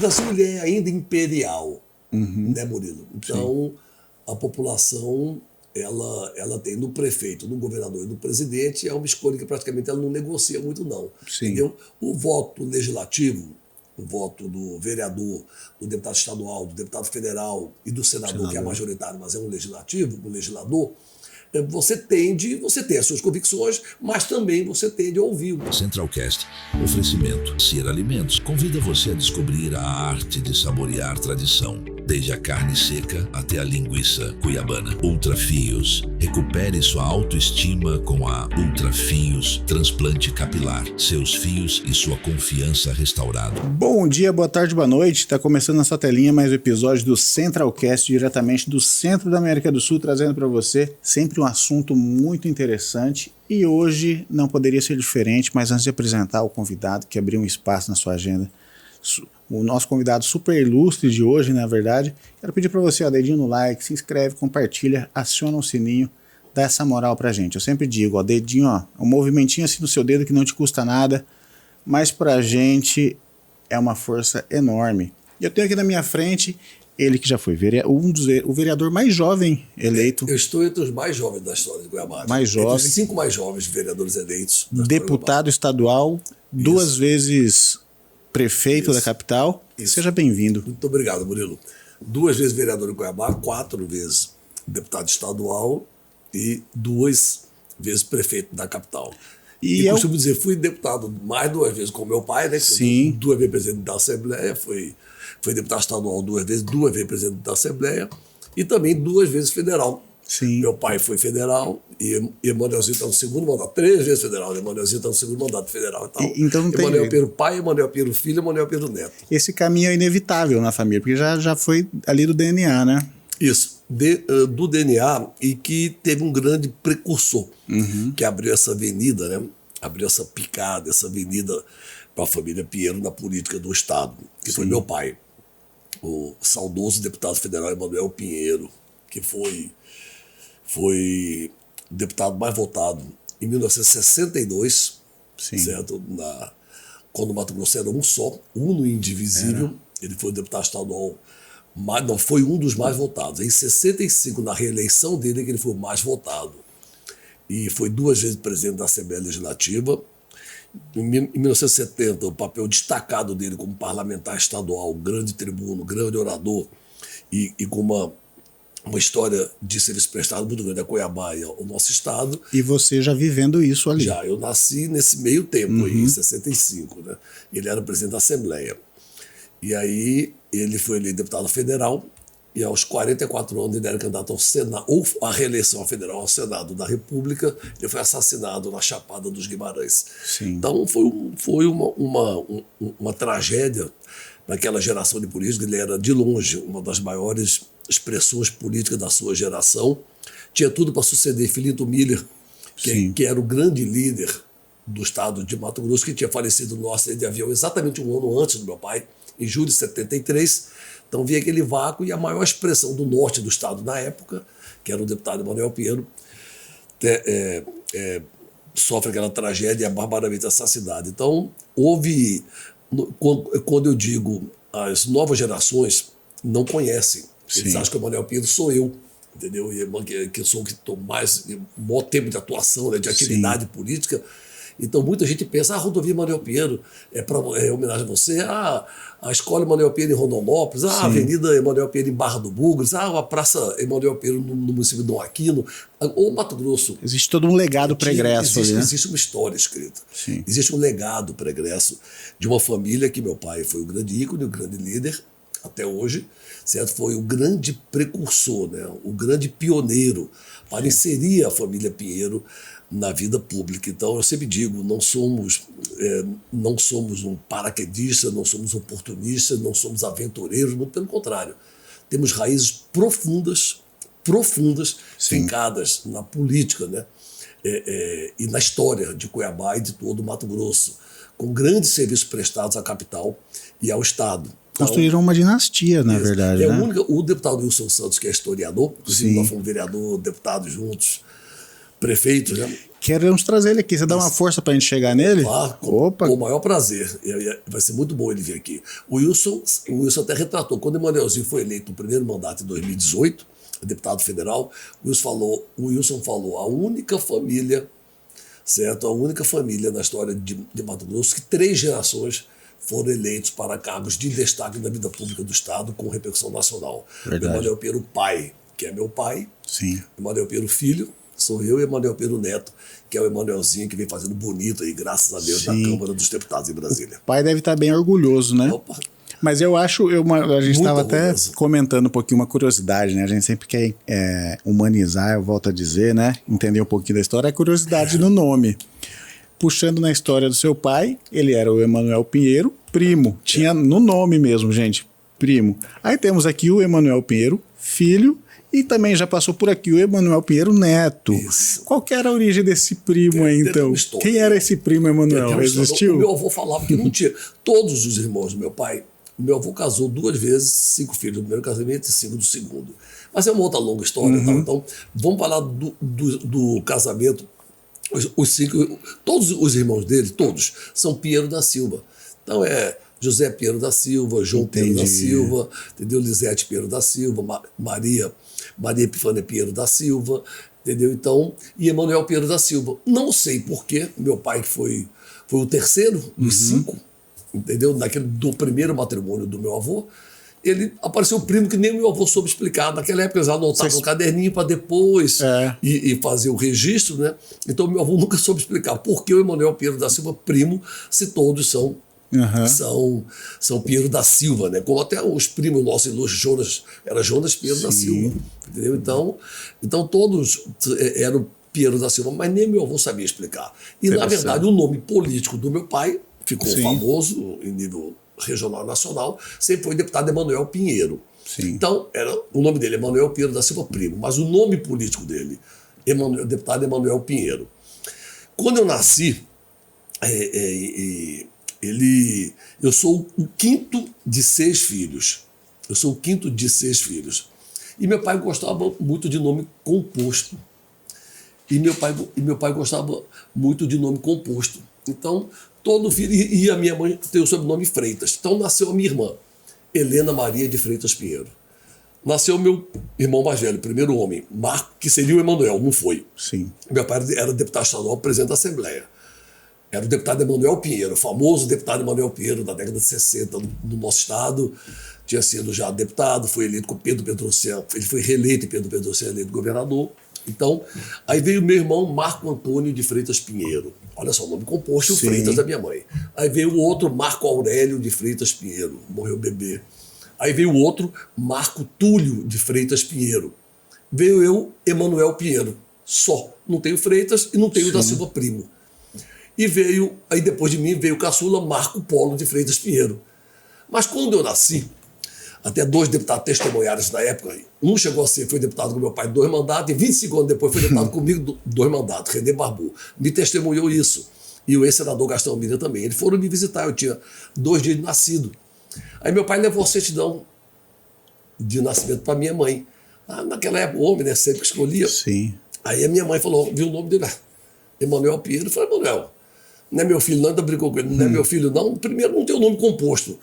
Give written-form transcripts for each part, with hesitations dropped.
Brasil ele é ainda imperial, né, Murilo? Então, a população, ela tem no prefeito, no governador e no presidente, é uma escolha que praticamente ela não negocia muito, não. Sim. Entendeu? O voto legislativo, o voto do vereador, do deputado estadual, do deputado federal e do senador, que é majoritário, mas é um legislativo, um legislador, você tem as suas convicções, mas também você tende a ouvir. Centralcast, oferecimento Ser Alimentos, convida você a descobrir a arte de saborear tradição, desde a carne seca até a linguiça cuiabana. Ultrafios, recupere sua autoestima com a Ultrafios Transplante Capilar, seus fios e sua confiança restaurado. Bom dia, boa tarde, boa noite. Está começando na sua telinha mais um episódio do Centralcast, diretamente do centro da América do Sul, trazendo para você sempre um assunto muito interessante. E hoje não poderia ser diferente, mas antes de apresentar o convidado que abriu um espaço na sua agenda, o nosso convidado super ilustre de hoje, na verdade, quero pedir para você, ó, dedinho no like, se inscreve, compartilha, aciona o sininho, dá essa moral pra gente. Eu sempre digo, ó, dedinho, ó, um movimentinho assim no seu dedo que não te custa nada, mas pra gente é uma força enorme. E eu tenho aqui na minha frente ele que já foi o vereador mais jovem eleito. Eu estou entre os mais jovens da história de Goiabá. Mais jovem. Entre os 5 mais jovens vereadores eleitos. Deputado estadual, duas vezes prefeito da capital. Seja bem-vindo. Muito obrigado, Murilo. 2 vezes vereador em Goiabá, 4 vezes deputado estadual e 2 vezes prefeito da capital. E eu costumo dizer, fui deputado mais 2 vezes com meu pai, né? Sim. 2 vezes presidente da Assembleia, foi deputado estadual 2 vezes presidente da Assembleia e também 2 vezes federal. Sim. Meu pai foi federal e Emanuelzinho está no segundo mandato, 3 vezes federal, Emanuelzinho está no segundo mandato federal. Então não tem Emanuel Pedro pai, Emanuel Pedro filho, Emanuel Pedro neto. Esse caminho é inevitável na família, porque já foi ali do DNA, né? Isso, do DNA, e que teve um grande precursor, que abriu essa avenida, né? Abriu essa picada, essa avenida para a família Pinheiro na política do Estado, que foi meu pai, o saudoso deputado federal Emanuel Pinheiro, que foi deputado mais votado em 1962, certo? Quando o Mato Grosso era um só, uno e indivisível. Ele foi o deputado estadual, não foi um dos mais votados. Em 65, na reeleição dele, que ele foi o mais votado. E foi 2 vezes presidente da Assembleia Legislativa. Em 1970, o papel destacado dele como parlamentar estadual, grande tribuno, grande orador, e com uma história de serviço prestado muito grande a Cuiabá e ao nosso estado. E você já vivendo isso ali? Já, eu nasci nesse meio tempo, aí, em 65, né? Ele era presidente da Assembleia. E aí ele foi eleito deputado federal e aos 44 anos ele era candidato ao Senado, ou à reeleição federal ao Senado da República. Ele foi assassinado na Chapada dos Guimarães. Sim. Então foi uma tragédia para aquela geração de políticos. Ele era, de longe, uma das maiores expressões políticas da sua geração. Tinha tudo para suceder Filinto Miller, que era o grande líder do estado de Mato Grosso, que tinha falecido no acidente de avião exatamente um ano antes do meu pai, em julho de 73. Então havia aquele vácuo, e a maior expressão do norte do estado na época, que era o deputado Emanuel Pinheiro, sofre aquela tragédia e é barbaramente assassinado. Então houve, quando eu digo as novas gerações não conhecem, eles acham que o Emanuel Pinheiro sou eu, entendeu? E que eu sou o que estou mais, maior tempo de atuação, né, de atividade política. Então muita gente pensa, a rodovia Emanuel Pinheiro é homenagem a você, a escola Emanuel Pinheiro em Rondonópolis, a avenida Emanuel Pinheiro em Barra do Bugres, a praça Emanuel Pinheiro no município de Dom Aquino, ou Mato Grosso. Existe todo um legado pregresso ali, né? Existe uma história escrita. Sim. Existe um legado pregresso de uma família que meu pai foi o grande ícone, o grande líder, até hoje, certo? Foi o grande precursor, né? O grande pioneiro para inserir a família Pinheiro na vida pública. Então, eu sempre digo, não somos um paraquedista, não somos oportunistas, não somos aventureiros, muito pelo contrário. Temos raízes profundas, fincadas na política, né? E na história de Cuiabá e de todo o Mato Grosso, com grandes serviços prestados à capital e ao Estado. Construíram uma dinastia, na verdade. Né? O deputado Wilson Santos, que é historiador, inclusive nós fomos vereador, deputado juntos, prefeitos, né? Queremos trazer ele aqui. Você dá uma força pra gente chegar nele? Opa! Com o maior prazer. Vai ser muito bom ele vir aqui. O Wilson até retratou. Quando o Emanuelzinho foi eleito no primeiro mandato em 2018, deputado federal, o Wilson falou, a única família, certo? A única família na história de Mato Grosso que 3 gerações foram eleitos para cargos de destaque na vida pública do Estado com repercussão nacional. Verdade. Emanuel Pero pai, que é meu pai. Sim. Emanuel Pero filho, sou eu, e Emanuel Pero neto, que é o Emanuelzinho que vem fazendo bonito aí, graças a Deus, na Câmara dos Deputados em Brasília. O pai deve estar bem orgulhoso, né? Opa! Mas eu acho, a gente estava até comentando um pouquinho, uma curiosidade, né? A gente sempre quer humanizar, eu volto a dizer, né? Entender um pouquinho da história, a curiosidade no nome. Puxando na história do seu pai, ele era o Emanuel Pinheiro, primo. Tinha no nome mesmo, gente, primo. Aí temos aqui o Emanuel Pinheiro, filho, e também já passou por aqui o Emanuel Pinheiro neto. Isso. Qual que era a origem desse primo aí, então? Quem era esse primo Emanuel? Existiu? O meu avô falava que não tinha. Todos os irmãos do meu pai, o meu avô casou 2 vezes, 5 filhos do primeiro casamento e 5 do segundo. Mas é uma outra longa história. Então, vamos falar do casamento. Todos os irmãos dele, todos, são Pinheiro da Silva. Então José Pinheiro da Silva, João Pinheiro da Silva, entendeu? Lisete Pinheiro da Silva, Maria Epifânia Pinheiro da Silva, entendeu? Então, e Emanuel Pinheiro da Silva. Não sei porquê, meu pai que foi o terceiro dos 5, entendeu? Do primeiro matrimônio do meu avô, ele apareceu o primo que nem o meu avô soube explicar. Naquela época eles anotavam no caderninho para depois e fazer o registro, né? Então meu avô nunca soube explicar por que o Emanuel Pinheiro da Silva primo, se todos são Pinheiro da Silva, né? Como até os primos nossos ilustres, era Jonas Pinheiro da Silva, entendeu? Então todos eram Pinheiro da Silva, mas nem meu avô sabia explicar. E na verdade o nome político do meu pai ficou famoso em nível regional e nacional, sempre foi deputado Emanuel Pinheiro. Sim. Então, o nome dele é Emanuel Pinheiro da Silva Primo, mas o nome político dele, deputado Emanuel Pinheiro. Quando eu nasci, eu sou o 5º de 6 filhos. Eu sou o 5º de 6 filhos. E meu pai gostava muito de nome composto. E meu pai gostava muito de nome composto. Então, todo filho, e a minha mãe tem o sobrenome Freitas. Então nasceu a minha irmã, Helena Maria de Freitas Pinheiro. Nasceu meu irmão mais velho, primeiro homem, Marco, que seria o Emanuel, não foi. Sim. Meu pai era deputado estadual, presidente da Assembleia. Era o deputado Emanuel Pinheiro, famoso deputado Emanuel Pinheiro da década de 60 no nosso estado. Tinha sido já deputado, foi eleito com Pedro Pedrocian, ele foi reeleito e Pedro Pedrocian eleito governador. Então, aí veio meu irmão Marco Antônio de Freitas Pinheiro. Olha só, o nome composto, o Freitas da minha mãe. Aí veio o outro Marco Aurélio de Freitas Pinheiro, morreu bebê. Aí veio o outro Marco Túlio de Freitas Pinheiro. Veio eu, Emanuel Pinheiro, só. Não tenho Freitas e não tenho da Silva Primo. E aí depois de mim veio o caçula Marco Polo de Freitas Pinheiro. Mas quando eu nasci, até 2 deputados testemunharam isso na época. Um chegou a foi deputado com meu pai 2 mandatos, e 25 anos depois foi deputado comigo 2 mandatos, René Barbu. Me testemunhou isso. E o ex-senador Gastão Mira também. Eles foram me visitar, eu tinha 2 dias de nascido. Aí meu pai levou a certidão de nascimento para minha mãe. Naquela época, o homem, né, sempre que escolhia. Sim. Aí a minha mãe falou, viu o nome dele, Emanuel Pinheiro. Eu falei, Emanuel, não é meu filho não, ainda brincou com ele, não é meu filho não. Primeiro, não tem o nome composto.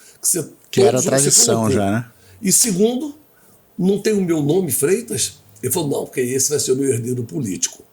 Que era a tradição já, né? E segundo, não tem o meu nome, Freitas? Ele falou, não, porque esse vai ser o meu herdeiro político.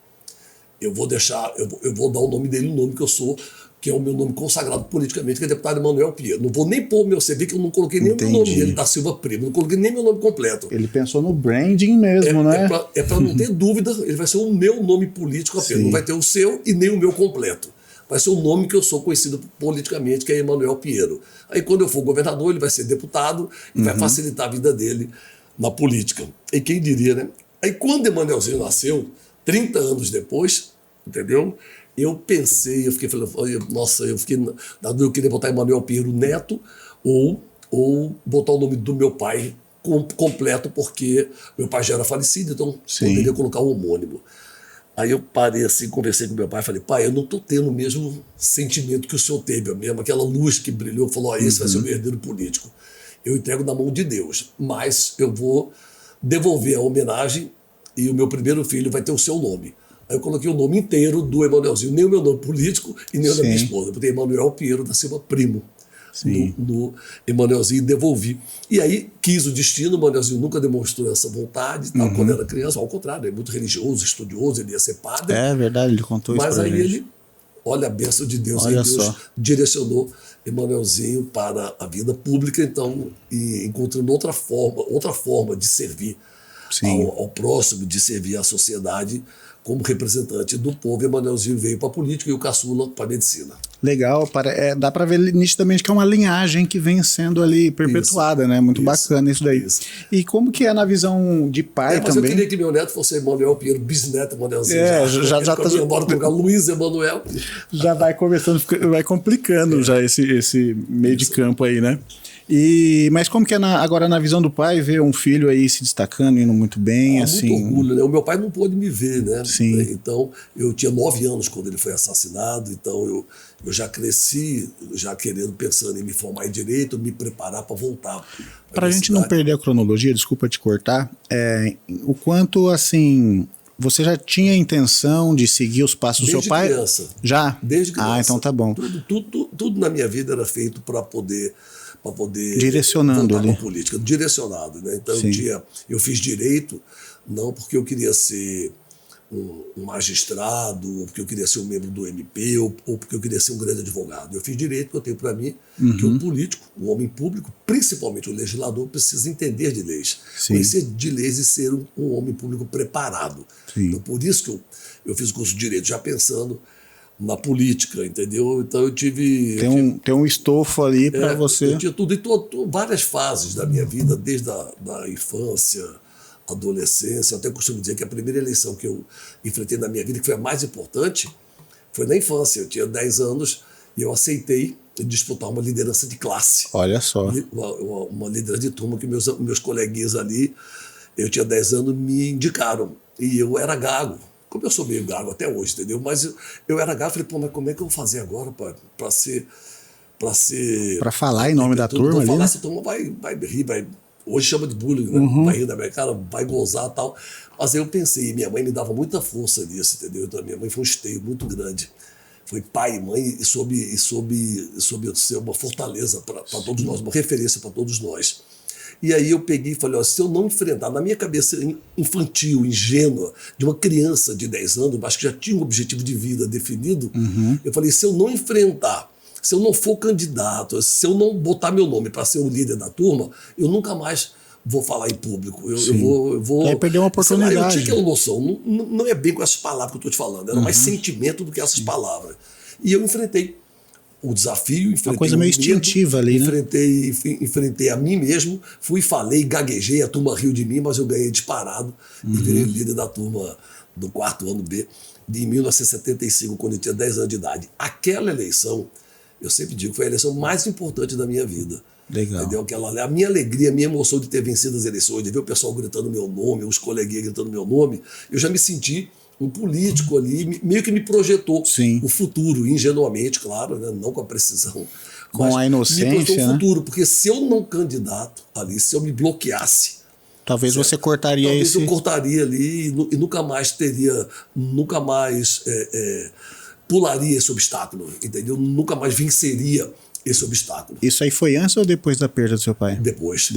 Eu vou dar o nome dele, o nome que eu sou, que é o meu nome consagrado politicamente, que é deputado Emanuel Pinheiro. Não vou nem pôr o meu CV, que eu não coloquei nem o meu nome dele, da Silva Primo, não coloquei nem meu nome completo. Ele pensou no branding mesmo, né? É para não ter dúvida, ele vai ser o meu nome político apenas. Sim. Não vai ter o seu e nem o meu completo. Vai ser o nome que eu sou conhecido politicamente, que é Emanuel Pinheiro. Aí quando eu for governador, ele vai ser deputado e vai facilitar a vida dele na política. E quem diria, né? Aí quando Emanuelzinho nasceu, 30 anos depois, entendeu? Eu pensei, eu queria botar Emanuel Pinheiro Neto ou botar o nome do meu pai completo, porque meu pai já era falecido, então poderia colocar o homônimo. Aí eu parei assim, conversei com meu pai, falei, pai, eu não estou tendo o mesmo sentimento que o senhor teve, aquela luz que brilhou, falou, esse vai ser o meu herdeiro político. Eu entrego na mão de Deus, mas eu vou devolver a homenagem e o meu primeiro filho vai ter o seu nome. Aí eu coloquei o nome inteiro do Emanuelzinho, nem o meu nome político e nem o da minha Sim. esposa. Eu botei Emanuel Pinheiro da Silva Primo Sim. no Emanuelzinho e devolvi. E aí quis o destino, o Emanuelzinho nunca demonstrou essa vontade, tal, quando era criança, ao contrário, ele é muito religioso, estudioso, ele ia ser padre. É verdade, ele contou isso Mas pra aí gente. ele, olha a bênção de Deus, Olha aí Deus só. direcionou Emanuelzinho para a vida pública, então, e encontrando outra forma de servir Sim. ao próximo, de servir à sociedade como representante do povo. Emanuelzinho veio para a política e o caçula para a medicina. Legal, dá para ver nitidamente que é uma linhagem que vem sendo ali perpetuada, né? Muito bacana isso daí. Isso. E como que é na visão de pai Mas também? eu queria que meu neto fosse Emanuel Pinheiro, bisneto Emanuelzinho. Já tá embora colocar Luiz Emanuel. Já vai começando, vai complicando já esse meio de campo aí, né? Mas como que é agora na visão do pai ver um filho aí se destacando, indo muito bem, assim? Muito orgulho, né? O meu pai não pôde me ver, né? Sim. Então, eu tinha 9 anos quando ele foi assassinado, então eu já cresci, já pensando em me formar em direito, me preparar para voltar. Para a gente não perder a cronologia, desculpa te cortar, o quanto, assim, você já tinha a intenção de seguir os passos do seu pai? Desde criança. Já? Desde criança. Ah, então tá bom. Tudo na minha vida era feito para poder direcionando voltar ali. pra política, direcionado, né? Então eu fiz direito não porque eu queria ser um magistrado, ou porque eu queria ser um membro do MP, ou porque eu queria ser um grande advogado. Eu fiz direito porque eu tenho para mim que um político, um homem público, principalmente o legislador, precisa entender de leis, conhecer de leis e ser um homem público preparado. Sim. Então, por isso que eu fiz o curso de direito já pensando na política, entendeu? Então eu tive... Tem um estofo ali para você... Eu tinha tudo, e várias fases da minha vida, desde da infância, adolescência. Eu até costumo dizer que a primeira eleição que eu enfrentei na minha vida, que foi a mais importante, foi na infância. Eu tinha 10 anos e eu aceitei disputar uma liderança de classe. Olha só. Uma liderança de turma que meus coleguinhas ali, eu tinha 10 anos, me indicaram. E eu era gago. Como eu sou meio gago até hoje, entendeu? Mas eu era gago, falei, mas como é que eu vou fazer agora para ser... Para falar em nome da turma ali, né? Essa turma vai rir, hoje chama de bullying, né? Vai rir da minha cara, vai gozar e tal. Mas aí eu pensei, minha mãe me dava muita força nisso, entendeu? Então minha mãe foi um esteio muito grande. Foi pai e mãe e soube ser uma fortaleza para todos nós, uma referência para todos nós. E aí eu peguei e falei, se eu não enfrentar, na minha cabeça infantil, ingênua, de uma criança de 10 anos, mas que já tinha um objetivo de vida definido, eu falei, se eu não enfrentar, se eu não for candidato, se eu não botar meu nome para ser o líder da turma, eu nunca mais vou falar em público. Eu vou Aí perder uma oportunidade. Eu tinha aquela noção, não é bem com essas palavras que eu estou te falando, era mais sentimento do que essas palavras. E eu enfrentei o desafio, enfrentei uma coisa meio instintiva ali, né? Enfrentei a mim mesmo, fui, falei, gaguejei, a turma riu de mim, mas eu ganhei disparado e virei líder da turma do 4º ano B de 1975, quando eu tinha 10 anos de idade. Aquela eleição, eu sempre digo, foi a eleição mais importante da minha vida. Legal. Entendeu? A minha alegria, a minha emoção de ter vencido as eleições, de ver o pessoal gritando meu nome, os coleguinhas gritando meu nome, eu já me senti um político ali, meio que me projetou o futuro, ingenuamente, claro, né? Não com a precisão. Com a inocência, me projetou o né? futuro, porque se eu não candidato ali, se eu me bloqueasse, talvez você cortaria talvez eu cortaria ali e nunca mais pularia esse obstáculo, entendeu? Nunca mais venceria esse obstáculo. Isso aí foi antes ou depois da perda do seu pai? Depois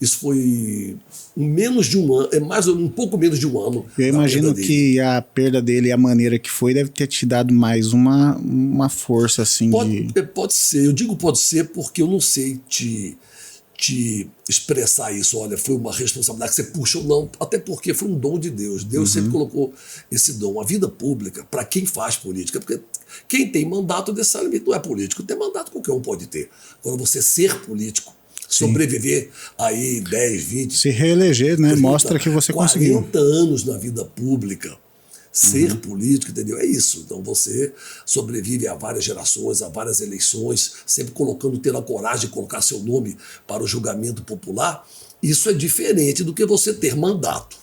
isso foi menos de um ano, um pouco menos de um ano. Eu imagino que a perda dele e a maneira que foi deve ter te dado mais uma força assim Pode ser, eu digo pode ser porque eu não sei te expressar isso, olha, foi uma responsabilidade que você puxa ou não, até porque foi um dom de Deus. Deus sempre colocou esse dom. A vida pública, para quem faz política, porque quem tem mandato necessariamente não é político, tem mandato qualquer um pode ter. Agora, você ser político, sobreviver aí 10, 20... Se reeleger, né? 30, mostra que você conseguiu. 40 anos na vida pública, ser político, entendeu? É isso. Então você sobrevive a várias gerações, a várias eleições, sempre tendo a coragem de colocar seu nome para o julgamento popular. Isso é diferente do que você ter mandato.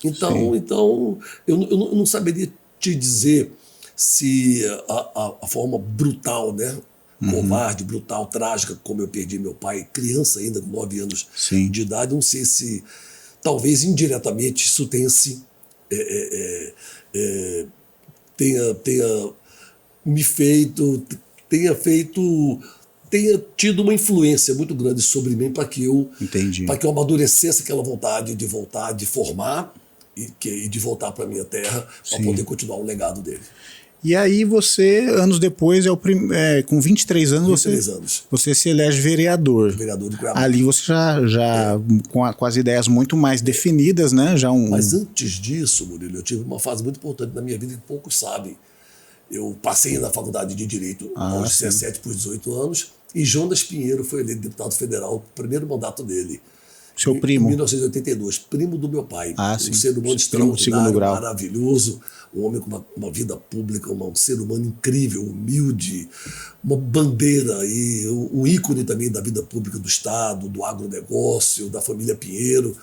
Então eu não saberia te dizer se a forma brutal, né? Covarde, brutal, trágica, como eu perdi meu pai, criança ainda, com 9 anos de idade, não sei se talvez indiretamente isso tenha se tenha me feito, tenha tido uma influência muito grande sobre mim para que eu amadurecesse aquela vontade de voltar, de formar e de voltar para a minha terra para poder continuar o legado dele. E aí você, anos depois, com 23 anos, você se elege vereador. Vereador de Cuiabá. Ali você já com as ideias muito mais definidas, né? Mas antes disso, Murilo, eu tive uma fase muito importante na minha vida que poucos sabem. Eu passei na faculdade de Direito aos 17 por 18 anos e Jonas Pinheiro foi eleito deputado federal, o primeiro mandato dele. Seu primo? Em 1982, primo do meu pai. Um ser humano extraordinário, maravilhoso, um homem com uma vida pública, um ser humano incrível, humilde, uma bandeira e um ícone também da vida pública do Estado, do agronegócio, da família Pinheiro.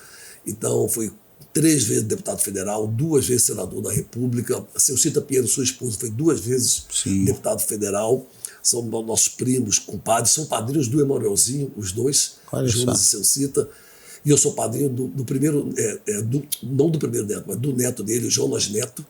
Então, foi 3 vezes deputado federal, 2 vezes senador da República. Celcita Pinheiro, sua esposa, foi 2 vezes deputado federal. São nossos primos, compadres, são padrinhos do Emanuelzinho, os dois, Jonas e Celcita. E eu sou padrinho do primeiro, não do primeiro neto, mas do neto dele, Jonas Neto.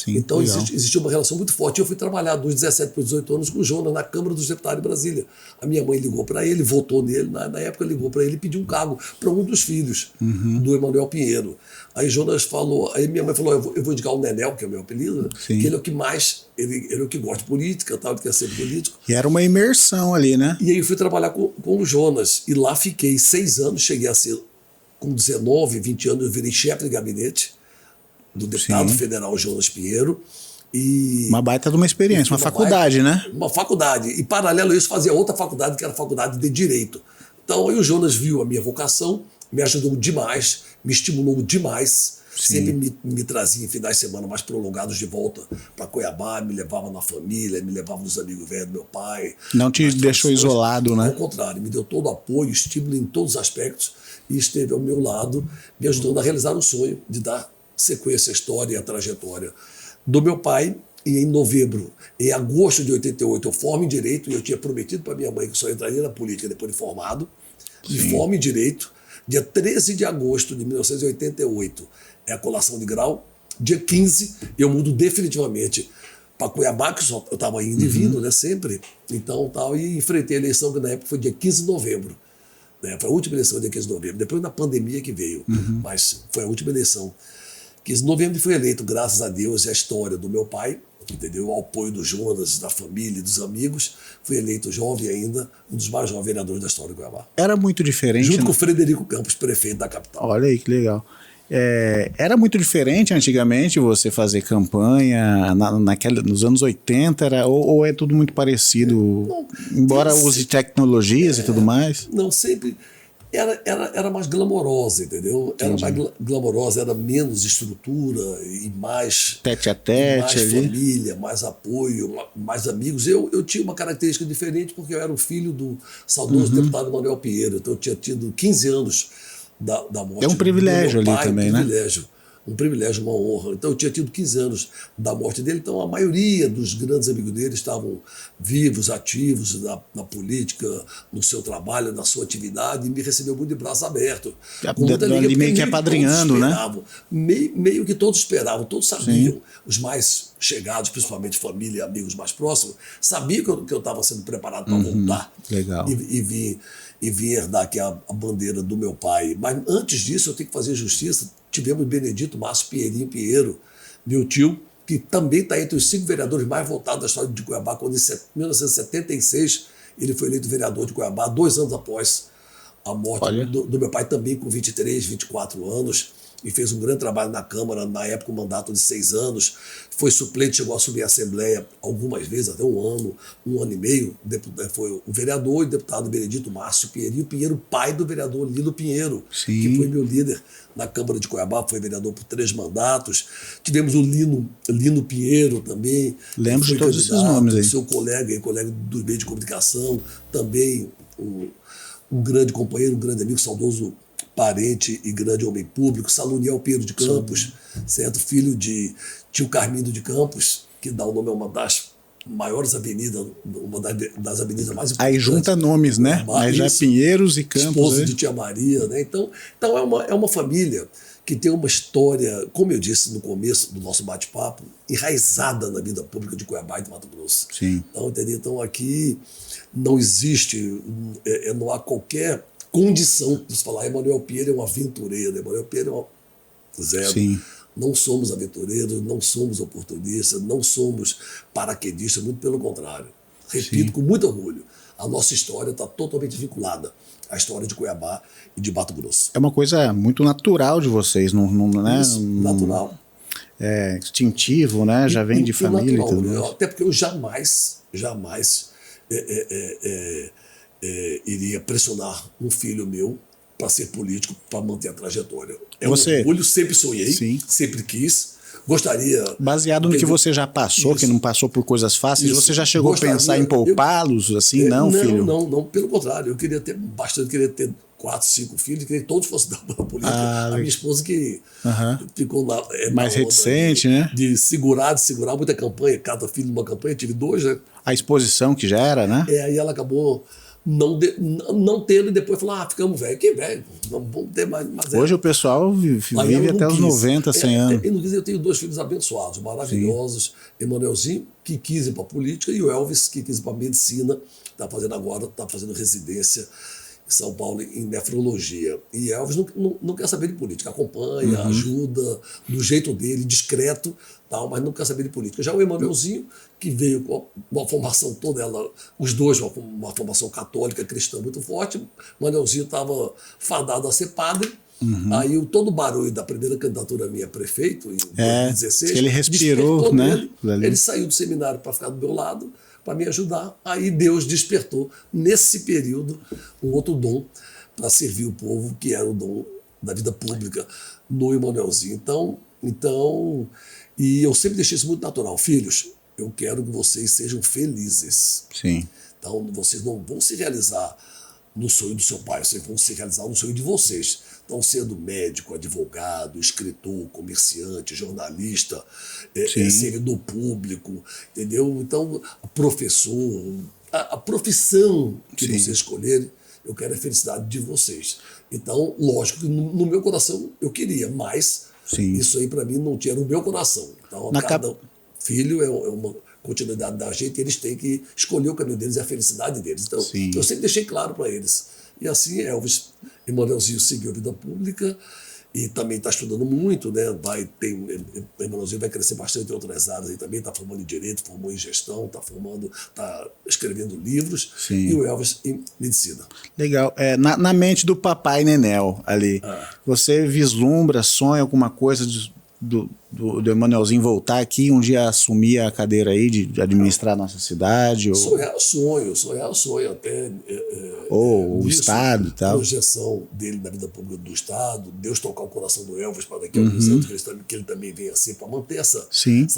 Então existia uma relação muito forte. Eu fui trabalhar dos 17 para 18 anos com o Jonas na Câmara dos Deputados de Brasília. A minha mãe ligou para ele, votou nele, na época ligou para ele e pediu um cargo para um dos filhos do Emanuel Pinheiro. Aí Jonas falou, aí minha mãe falou, eu vou indicar o Nenel, que é o meu apelido, que ele é o que mais, ele é o que gosta de política, tal, ele quer ser político. E era uma imersão ali, né? E aí eu fui trabalhar com o Jonas, e lá fiquei 6 anos, cheguei a ser, com 19, 20 anos, eu virei chefe de gabinete do deputado federal Jonas Pinheiro. E uma baita de uma experiência, uma faculdade, né? Uma faculdade. E, paralelo a isso, fazia outra faculdade, que era a faculdade de Direito. Então, aí o Jonas viu a minha vocação, me ajudou demais, me estimulou demais. Sempre me trazia em finais de semana mais prolongados de volta para Cuiabá, me levava na família, me levava nos amigos velhos do meu pai. Não te deixou isolado, né? Ao contrário, me deu todo apoio, estímulo em todos os aspectos e esteve ao meu lado, me ajudando a realizar o sonho de dar sequência à história e à trajetória do meu pai. E em agosto de 88, eu formo em Direito, e eu tinha prometido para minha mãe que só entraria na política depois de formado. Me formo em Direito. Dia 13 de agosto de 1988 é a colação de grau. Dia 15 eu mudo definitivamente para Cuiabá, que eu estava indo e vindo, né, sempre. Então, e enfrentei a eleição, que na época foi dia 15 de novembro. Né, foi a última eleição, dia 15 de novembro. Depois da pandemia que veio, mas foi a última eleição. 15 de novembro fui eleito, graças a Deus, e a história do meu pai, entendeu? Ao apoio do Jonas, da família e dos amigos. Fui eleito jovem ainda, um dos mais jovens vereadores da história do Cuiabá. Era muito diferente. Junto com o Frederico Campos, prefeito da capital. Olha aí que legal. Era muito diferente antigamente você fazer campanha nos anos 80, ou é tudo muito parecido? Não, embora use tecnologias e tudo mais? Não, sempre era mais glamourosa, entendeu? Entendi. Era mais glamourosa, era menos estrutura e mais tete a tete, mais ali. Família, mais apoio, mais amigos. Eu tinha uma característica diferente porque eu era o filho do saudoso deputado Manuel Pinheiro. Então eu tinha tido 15 anos da morte. É um privilégio ali também, né? Um privilégio, uma honra. Então eu tinha tido 15 anos da morte dele, então a maioria dos grandes amigos dele estavam vivos, ativos na política, no seu trabalho, na sua atividade, e me recebeu muito de braço aberto. Ali meio que apadrinhando, né? Meio que todos esperavam, todos sabiam. Os mais chegados, principalmente família e amigos mais próximos, sabiam que eu estava sendo preparado para voltar. Legal. E vim herdar aqui a bandeira do meu pai. Mas antes disso, eu tenho que fazer justiça. Tivemos Benedito Márcio Pinheiro, meu tio, que também está entre os 5 vereadores mais votados da história de Cuiabá, quando em 1976 ele foi eleito vereador de Cuiabá, 2 anos após a morte do meu pai, também com 23, 24 anos, e fez um grande trabalho na Câmara, na época um mandato de 6 anos, foi suplente, chegou a assumir a Assembleia algumas vezes, até um ano e meio, foi o vereador e deputado Benedito Márcio Pinheiro, e o Pinheiro, pai do vereador Lilo Pinheiro, que foi meu líder na Câmara de Cuiabá, foi vereador por 3 mandatos. Tivemos o Lino Pinheiro também. Lembro de todos esses nomes aí. Seu colega do meio de comunicação, também um grande companheiro, um grande amigo, saudoso parente e grande homem público, Saloniel Pinheiro de Campos, certo? Filho de tio Carmindo de Campos, que dá o nome a uma das maiores avenidas, uma das avenidas mais importantes. Aí junta nomes, né? Aí já Pinheiros e Campos. Esposo de tia Maria, né? Então é uma família que tem uma história, como eu disse no começo do nosso bate-papo, enraizada na vida pública de Cuiabá e de Mato Grosso. Sim. Então, entendeu? Então aqui não existe, não há qualquer condição de se falar Emanuel Pierre é um aventureiro, Emanuel Pierre é um zero. Sim. Não somos aventureiros, não somos oportunistas, não somos paraquedistas, muito pelo contrário. Repito com muito orgulho, a nossa história está totalmente vinculada à história de Cuiabá e de Mato Grosso. É uma coisa muito natural de vocês, não, né? Isso, natural. É instintivo, né? Já vem de família natural, e tudo mais. até porque eu jamais iria pressionar um filho meu para ser político, para manter a trajetória. É um orgulho, sempre sonhei, sempre quis. Gostaria... Baseado no que você já passou, que não passou por coisas fáceis, você já chegou a pensar em poupá-los, assim, filho? Não, pelo contrário. Eu queria ter bastante, queria ter 4, 5 filhos, queria que todos fossem da política. A minha esposa que ficou mais reticente, né? De segurar muita campanha, cada filho numa campanha, tive 2, né? A exposição que já era, né? Aí ela acabou não tendo, e depois falou, ficamos velho. Que velho, não vamos ter mais. Hoje o pessoal vive até os 90, 100 anos. Eu tenho 2 filhos abençoados, maravilhosos. Emanuelzinho, que quis ir para a política, e o Elvis, que quis ir para a medicina, está fazendo residência em São Paulo em nefrologia. E Elvis não quer saber de política, acompanha, ajuda, do jeito dele, discreto, tal, mas não quer saber de política. Já o Emanuelzinho, que veio com uma formação toda, os dois, uma formação católica, cristã muito forte, o Emanuelzinho estava fadado a ser padre. Aí todo o barulho da primeira candidatura minha a prefeito, em 2016, ele respirou, né? Ele saiu do seminário para ficar do meu lado, para me ajudar. Aí Deus despertou, nesse período, um outro dom para servir o povo, que era o dom da vida pública no Emanuelzinho. Então, e eu sempre deixei isso muito natural. Filhos, eu quero que vocês sejam felizes. Sim. Então, vocês não vão se realizar no sonho do seu pai, vocês vão se realizar no sonho de vocês. Então, sendo médico, advogado, escritor, comerciante, jornalista, servidor público, entendeu? Então, professor, a profissão que vocês escolherem, eu quero a felicidade de vocês. Então, lógico que no meu coração eu queria, mas isso aí para mim não tinha no meu coração. Então, cada filho é uma continuidade da gente, eles têm que escolher o caminho deles e a felicidade deles. Então, eu sempre deixei claro para eles. E assim, Elvis Emanuelzinho seguiu a vida pública e também está estudando muito, né? Emanuelzinho vai crescer bastante em outras áreas aí também, está formando em Direito, formou em Gestão, está escrevendo livros, e o Elvis em Medicina. Legal. Na mente do papai Nenel ali, você vislumbra, sonha alguma coisa do Emanuelzinho voltar aqui um dia assumir a cadeira aí de administrar a nossa cidade? Ou... Sonhar até... ou o Estado e tal. A projeção dele na vida pública do Estado, Deus tocar o coração do Elvis para daqui a alguns anos, que ele também venha assim, para manter essa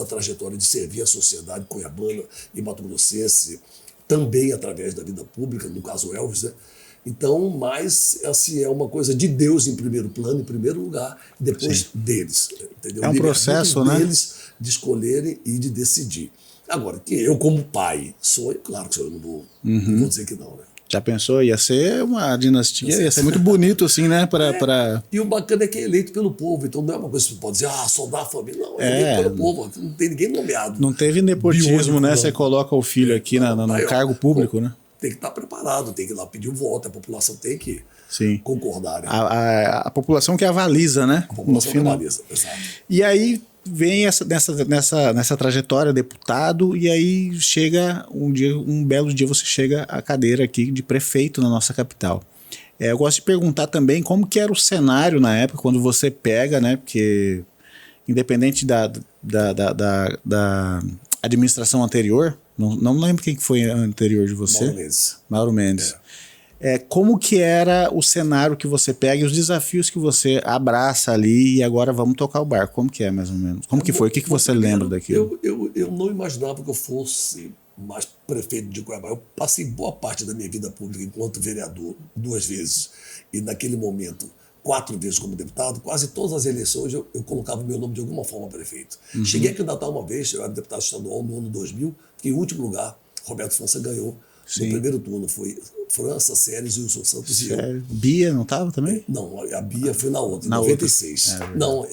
trajetória de servir a sociedade cuiabana e mato-grossense, também através da vida pública, no caso Elvis, né? Então, mas assim, é uma coisa de Deus em primeiro plano, em primeiro lugar, e depois deles. Entendeu? É um processo, né? Deles de escolherem e de decidir. Agora, que eu como pai sonho, claro que eu não vou dizer que não, né? Já pensou? Ia ser uma dinastia, ia ser muito bonito assim, né? E o bacana é que é eleito pelo povo, então não é uma coisa que você pode dizer, só da família. Não, é eleito pelo povo, não tem ninguém nomeado. Não teve nepotismo, biônico, né? Não. Você coloca o filho aqui no cargo público, né? Tem que estar preparado, tem que ir lá pedir o voto, a população tem que concordar. Né? A população que avaliza, né? A população que avaliza, exato. E aí vem nessa trajetória, deputado, e aí chega um belo dia você chega à cadeira aqui de prefeito na nossa capital. Eu gosto de perguntar também como que era o cenário na época, quando você pega, né? Porque independente da administração anterior, não lembro quem foi anterior de você. Mauro Mendes. Como que era o cenário que você pega e os desafios que você abraça ali e agora vamos tocar o barco? Como que é, mais ou menos? Como que foi? O que você lembra daquilo? Eu não imaginava que eu fosse mais prefeito de Cuiabá. Eu passei boa parte da minha vida pública enquanto vereador 2 vezes. E naquele momento, 4 vezes como deputado, quase todas as eleições eu colocava o meu nome de alguma forma prefeito. Cheguei a candidatar uma vez, eu era deputado estadual no ano 2000, que em último lugar, Roberto Fonseca ganhou Sim. No primeiro turno foi França, Séries, Wilson Santos e eu. Bia não estava também? Não, a Bia foi na outra, em Na 96. outra. Não,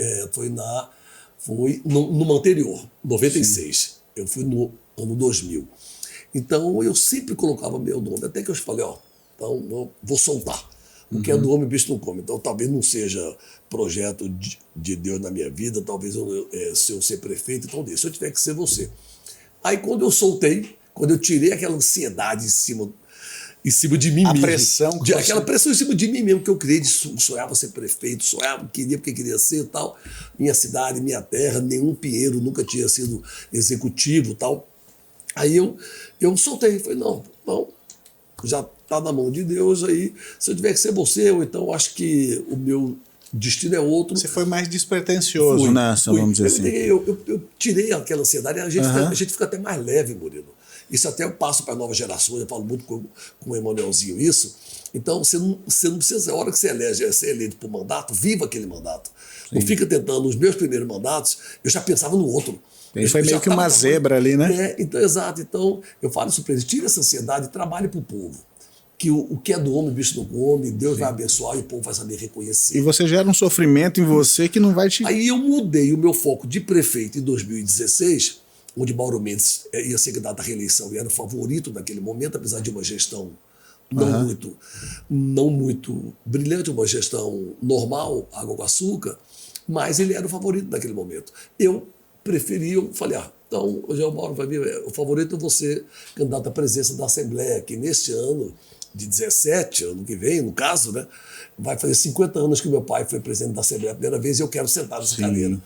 foi numa anterior, 96. Sim. Eu fui no ano 2000. Então, eu sempre colocava meu nome, até que eu falei, então vou soltar. O que é do homem, o bicho não come. Então, talvez não seja projeto de Deus na minha vida, talvez se eu ser prefeito, então se eu tiver que ser você. Aí, quando eu soltei, quando eu tirei aquela ansiedade em cima de mim mesmo. Pressão. Aquela pressão em cima de mim mesmo, que eu criei, sonhava ser prefeito, sonhava, queria porque queria ser e tal. Minha cidade, minha terra, nenhum pinheiro nunca tinha sido executivo e tal. Aí eu soltei, falei, não, já está na mão de Deus, aí se eu tiver que ser você, ou então acho que o meu destino é outro. Você foi mais despretensioso nessa, vamos dizer assim. Eu tirei aquela ansiedade, a gente fica até mais leve, Murilo. Isso até eu passo para as novas gerações, eu falo muito com o Emanuelzinho isso. Então, você não precisa, a hora que você é eleito por mandato, viva aquele mandato. Sim. Não fica tentando, os meus primeiros mandatos, eu já pensava no outro. Ele foi meio que uma zebra ali, né? Então, exato. Então, eu falo isso para eles, tira essa ansiedade e trabalhe para o povo. Que o que é do homem, o bicho não come, Deus vai abençoar e o povo vai saber reconhecer. E você gera um sofrimento em você que não vai te... Aí eu mudei o meu foco de prefeito em 2016, onde Mauro Mendes ia ser candidato à reeleição e era o favorito naquele momento, apesar de uma gestão não muito brilhante, uma gestão normal, água com açúcar, mas ele era o favorito naquele momento. Eu falei, então, o Mauro vai vir, o favorito é você, candidato à presidência da Assembleia, que neste ano de 17, ano que vem, no caso, né, vai fazer 50 anos que meu pai foi presidente da Assembleia a primeira vez e eu quero sentar nessa cadeira.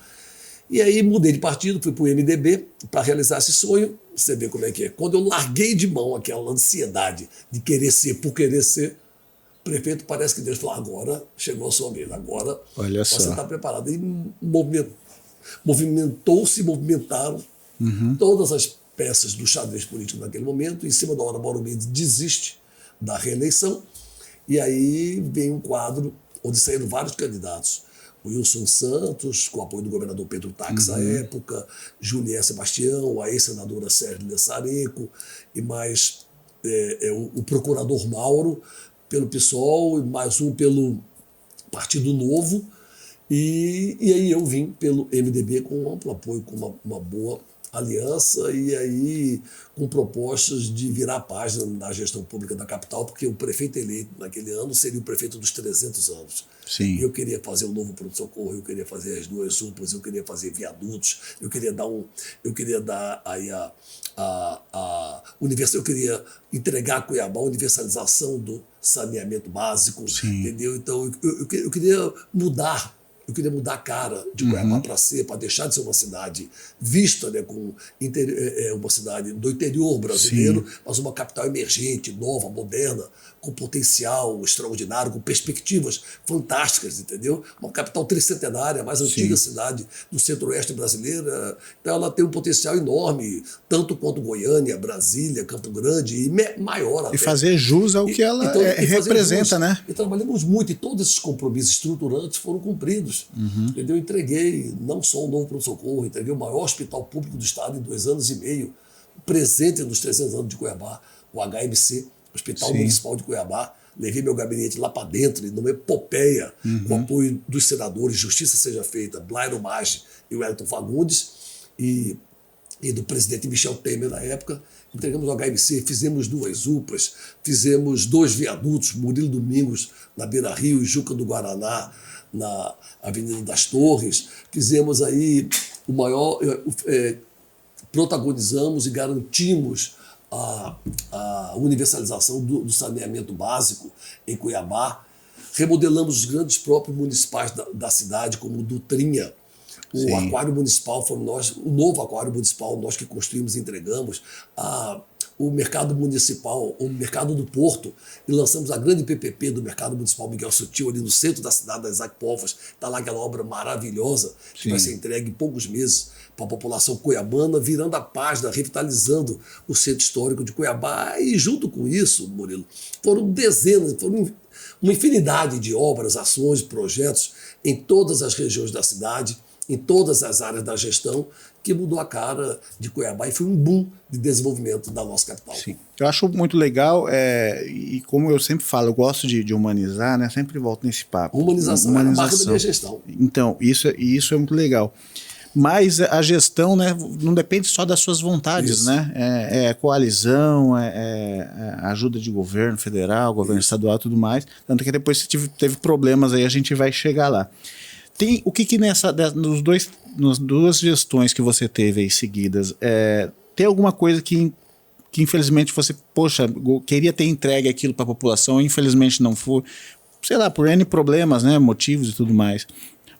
E aí mudei de partido, fui para o MDB para realizar esse sonho. Você vê como é que é. Quando eu larguei de mão aquela ansiedade de querer ser por querer ser prefeito, parece que Deus falou, agora chegou a sua vez, agora você está preparado. E movimentaram todas as peças do xadrez político naquele momento. Em cima da hora, Mauro Mendes desiste da reeleição. E aí vem um quadro onde saíram vários candidatos. O Wilson Santos, com o apoio do governador Pedro Taques à época, Julié Sebastião, a ex-senadora Sérgio Lessareco, e mais o procurador Mauro, pelo PSOL, e mais um pelo Partido Novo. E aí eu vim pelo MDB com um amplo apoio, com uma boa aliança, e aí com propostas de virar a página na gestão pública da capital, porque o prefeito eleito naquele ano seria o prefeito dos 300 anos. Sim. Eu queria fazer o novo pronto-socorro, eu queria fazer as 2 UPAs, eu queria fazer viadutos, eu queria dar aí eu queria entregar a Cuiabá a universalização do saneamento básico, Sim. entendeu? Então eu queria mudar a cara de Cuiabá para deixar de ser uma cidade vista, né, como uma cidade do interior brasileiro, sim, mas uma capital emergente, nova, moderna, com potencial extraordinário, com perspectivas fantásticas, entendeu? Uma capital tricentenária, a mais antiga, sim, cidade do centro-oeste brasileira. Então ela tem um potencial enorme, tanto quanto Goiânia, Brasília, Campo Grande, e maior até. E fazer jus ao que ela representa, né? E trabalhamos muito, e todos esses compromissos estruturantes foram cumpridos. Entendeu? Eu entreguei não só o novo pronto-socorro, entreguei o maior hospital público do estado em 2 anos e meio, presente nos 300 anos de Cuiabá, o HMC, Hospital, sim, Municipal de Cuiabá. Levei meu gabinete lá para dentro, numa epopeia, com o apoio dos senadores, Justiça Seja Feita, Blairo Maggi e Wellington Fagundes, e do presidente Michel Temer na época. Entregamos o HMC, fizemos 2 UPAs, fizemos 2 viadutos, Murilo Domingos na Beira Rio e Juca do Guaraná na Avenida das Torres. Fizemos aí o maior, protagonizamos e garantimos a universalização do saneamento básico em Cuiabá. Remodelamos os grandes próprios municipais da cidade, como o Dutrinha. O, sim, aquário municipal fomos nós, o novo aquário municipal, nós que construímos e entregamos. O mercado municipal, o mercado do Porto, e lançamos a grande PPP do mercado municipal Miguel Sutil, ali no centro da cidade das Isaac Povas. Está lá aquela obra maravilhosa, que, sim, vai ser entregue em poucos meses para a população cuiabana, virando a página, revitalizando o centro histórico de Cuiabá. E junto com isso, Murilo, foram uma infinidade de obras, ações, projetos em todas as regiões da cidade. em todas as áreas da gestão, que mudou a cara de Cuiabá e foi um boom de desenvolvimento da nossa capital. Sim. Eu acho muito legal, e como eu sempre falo, eu gosto de humanizar, né? Sempre volto nesse papo. Humanização é a marca da minha gestão. Então, isso é muito legal. Mas a gestão, né, não depende só das suas vontades, né? É coalizão, ajuda de governo federal, governo estadual e tudo mais. Tanto que depois teve problemas aí, a gente vai chegar lá. Tem o que nas duas gestões que você teve aí seguidas, tem alguma coisa que infelizmente você, poxa, queria ter entregue aquilo para a população, infelizmente não foi, sei lá, por N problemas, né, motivos e tudo mais.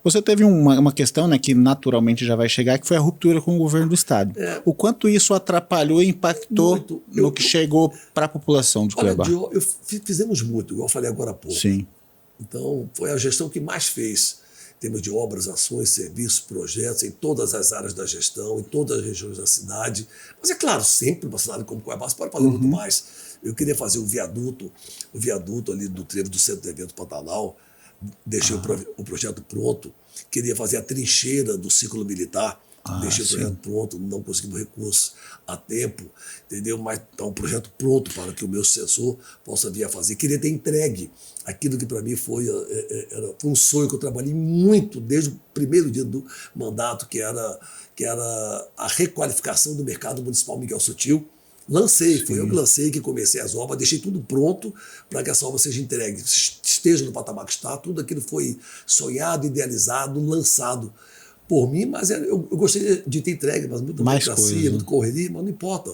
Você teve uma questão, né, que naturalmente já vai chegar, que foi a ruptura com o governo do estado. O quanto isso atrapalhou e impactou muito, no que chegou para a população de Cuiabá? Fizemos muito, igual eu falei agora há pouco. Sim. Então, foi a gestão que mais fez em termos de obras, ações, serviços, projetos, em todas as áreas da gestão, em todas as regiões da cidade. Mas é claro, sempre uma cidade como Cuiabá, você pode fazer muito mais. Eu queria fazer o viaduto ali do trevo do Centro de Evento Pantanal, deixei o projeto pronto, queria fazer a trincheira do ciclo militar, deixei o projeto pronto, não conseguimos recursos a tempo, entendeu? Mas está um projeto pronto para que o meu sucessor possa vir a fazer. Queria ter entregue aquilo que para mim foi um sonho que eu trabalhei muito desde o primeiro dia do mandato, que era a requalificação do mercado municipal Miguel Sutil. Lancei, foi eu que lancei, que comecei as obras, deixei tudo pronto para que essa obra seja entregue, esteja no patamar que está, tudo aquilo foi sonhado, idealizado, lançado por mim, mas eu gostaria de ter entregue, mas muita burocracia, muita correria, mas não importa.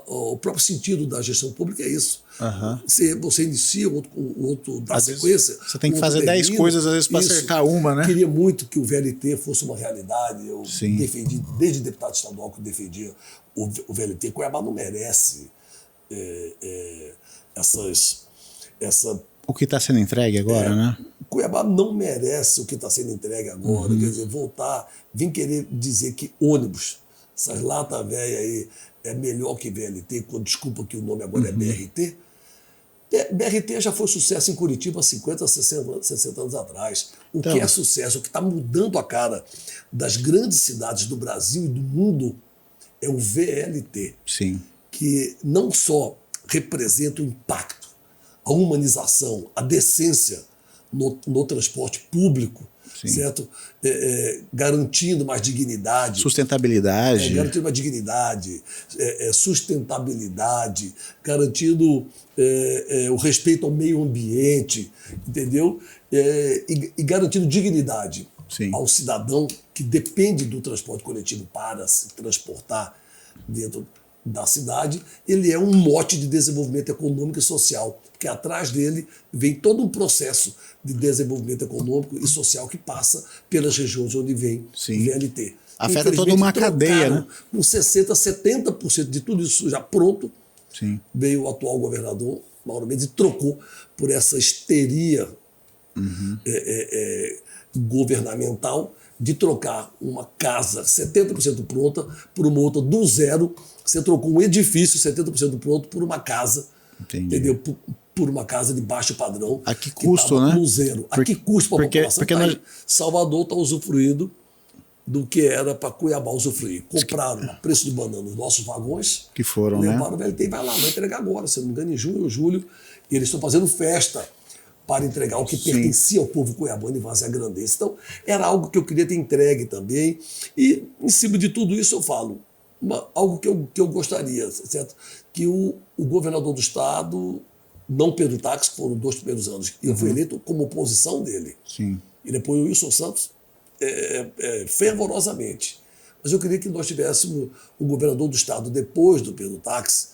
O próprio sentido da gestão pública é isso. Você inicia, o outro dá sequência. Você tem que fazer 10 coisas, às vezes, para acertar uma, né? Queria muito que o VLT fosse uma realidade. Eu defendi, desde deputado estadual que eu defendia o VLT. Cuiabá não merece o que está sendo entregue agora, né? Cuiabá não merece o que está sendo entregue agora. Quer dizer, vir querer dizer que ônibus, essas latas velhas aí, é melhor que VLT, desculpa que o nome agora é BRT. BRT já foi sucesso em Curitiba há 50, 60 anos atrás. O que é sucesso, o que está mudando a cara das grandes cidades do Brasil e do mundo é o VLT. Sim. Que não só representa o impacto, a humanização, a decência no transporte público, certo? Garantindo mais dignidade. Sustentabilidade. Garantindo mais dignidade, sustentabilidade, garantindo o respeito ao meio ambiente, entendeu? E garantindo dignidade ao cidadão que depende do transporte coletivo para se transportar dentro da cidade. Ele é um mote de desenvolvimento econômico e social, porque atrás dele vem todo um processo de desenvolvimento econômico e social que passa pelas regiões onde vem o VLT. Afeta toda uma cadeia, né? Com 60%, 70% de tudo isso já pronto, veio o atual governador, Mauro Mendes, e trocou por essa histeria governamental de trocar uma casa 70% pronta por uma outra do zero. Você trocou um edifício 70% pronto por uma casa, entendeu? Por uma casa de baixo padrão. A que custo, né? No zero. A que custo para a população? Salvador está usufruindo do que era para Cuiabá usufruir. Compraram a preço de banana os nossos vagões. Que foram, levaram o VLT e vai entregar agora, se eu não me engano, em junho ou julho. E eles estão fazendo festa para entregar o que pertencia ao povo cuiabano e Várzea Grandense. Então, era algo que eu queria ter entregue também. E, em cima de tudo isso, eu falo algo que eu gostaria, certo? Que o governador do estado, não Pedro Táxi, que foram os 2 primeiros anos, eu fui eleito como oposição dele. Ele apoiou o Wilson Santos fervorosamente. Mas eu queria que nós tivéssemos o governador do estado, depois do Pedro Táxi,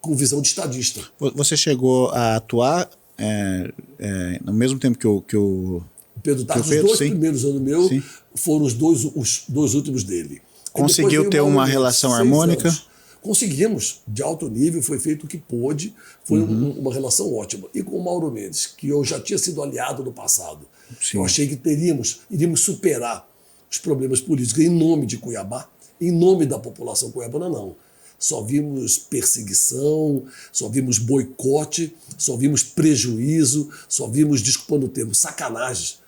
com visão de estadista. Você chegou a atuar no mesmo tempo que o Pedro Táxi, os 2 primeiros anos meus foram os dois últimos dele. Conseguiu ter uma relação harmônica? Conseguimos, de alto nível, foi feito o que pôde, foi uma relação ótima. E com o Mauro Mendes, que eu já tinha sido aliado no passado, eu achei que iríamos superar os problemas políticos em nome de Cuiabá, em nome da população cuiabana, não. Só vimos perseguição, só vimos boicote, só vimos prejuízo, só vimos, desculpando o termo, sacanagens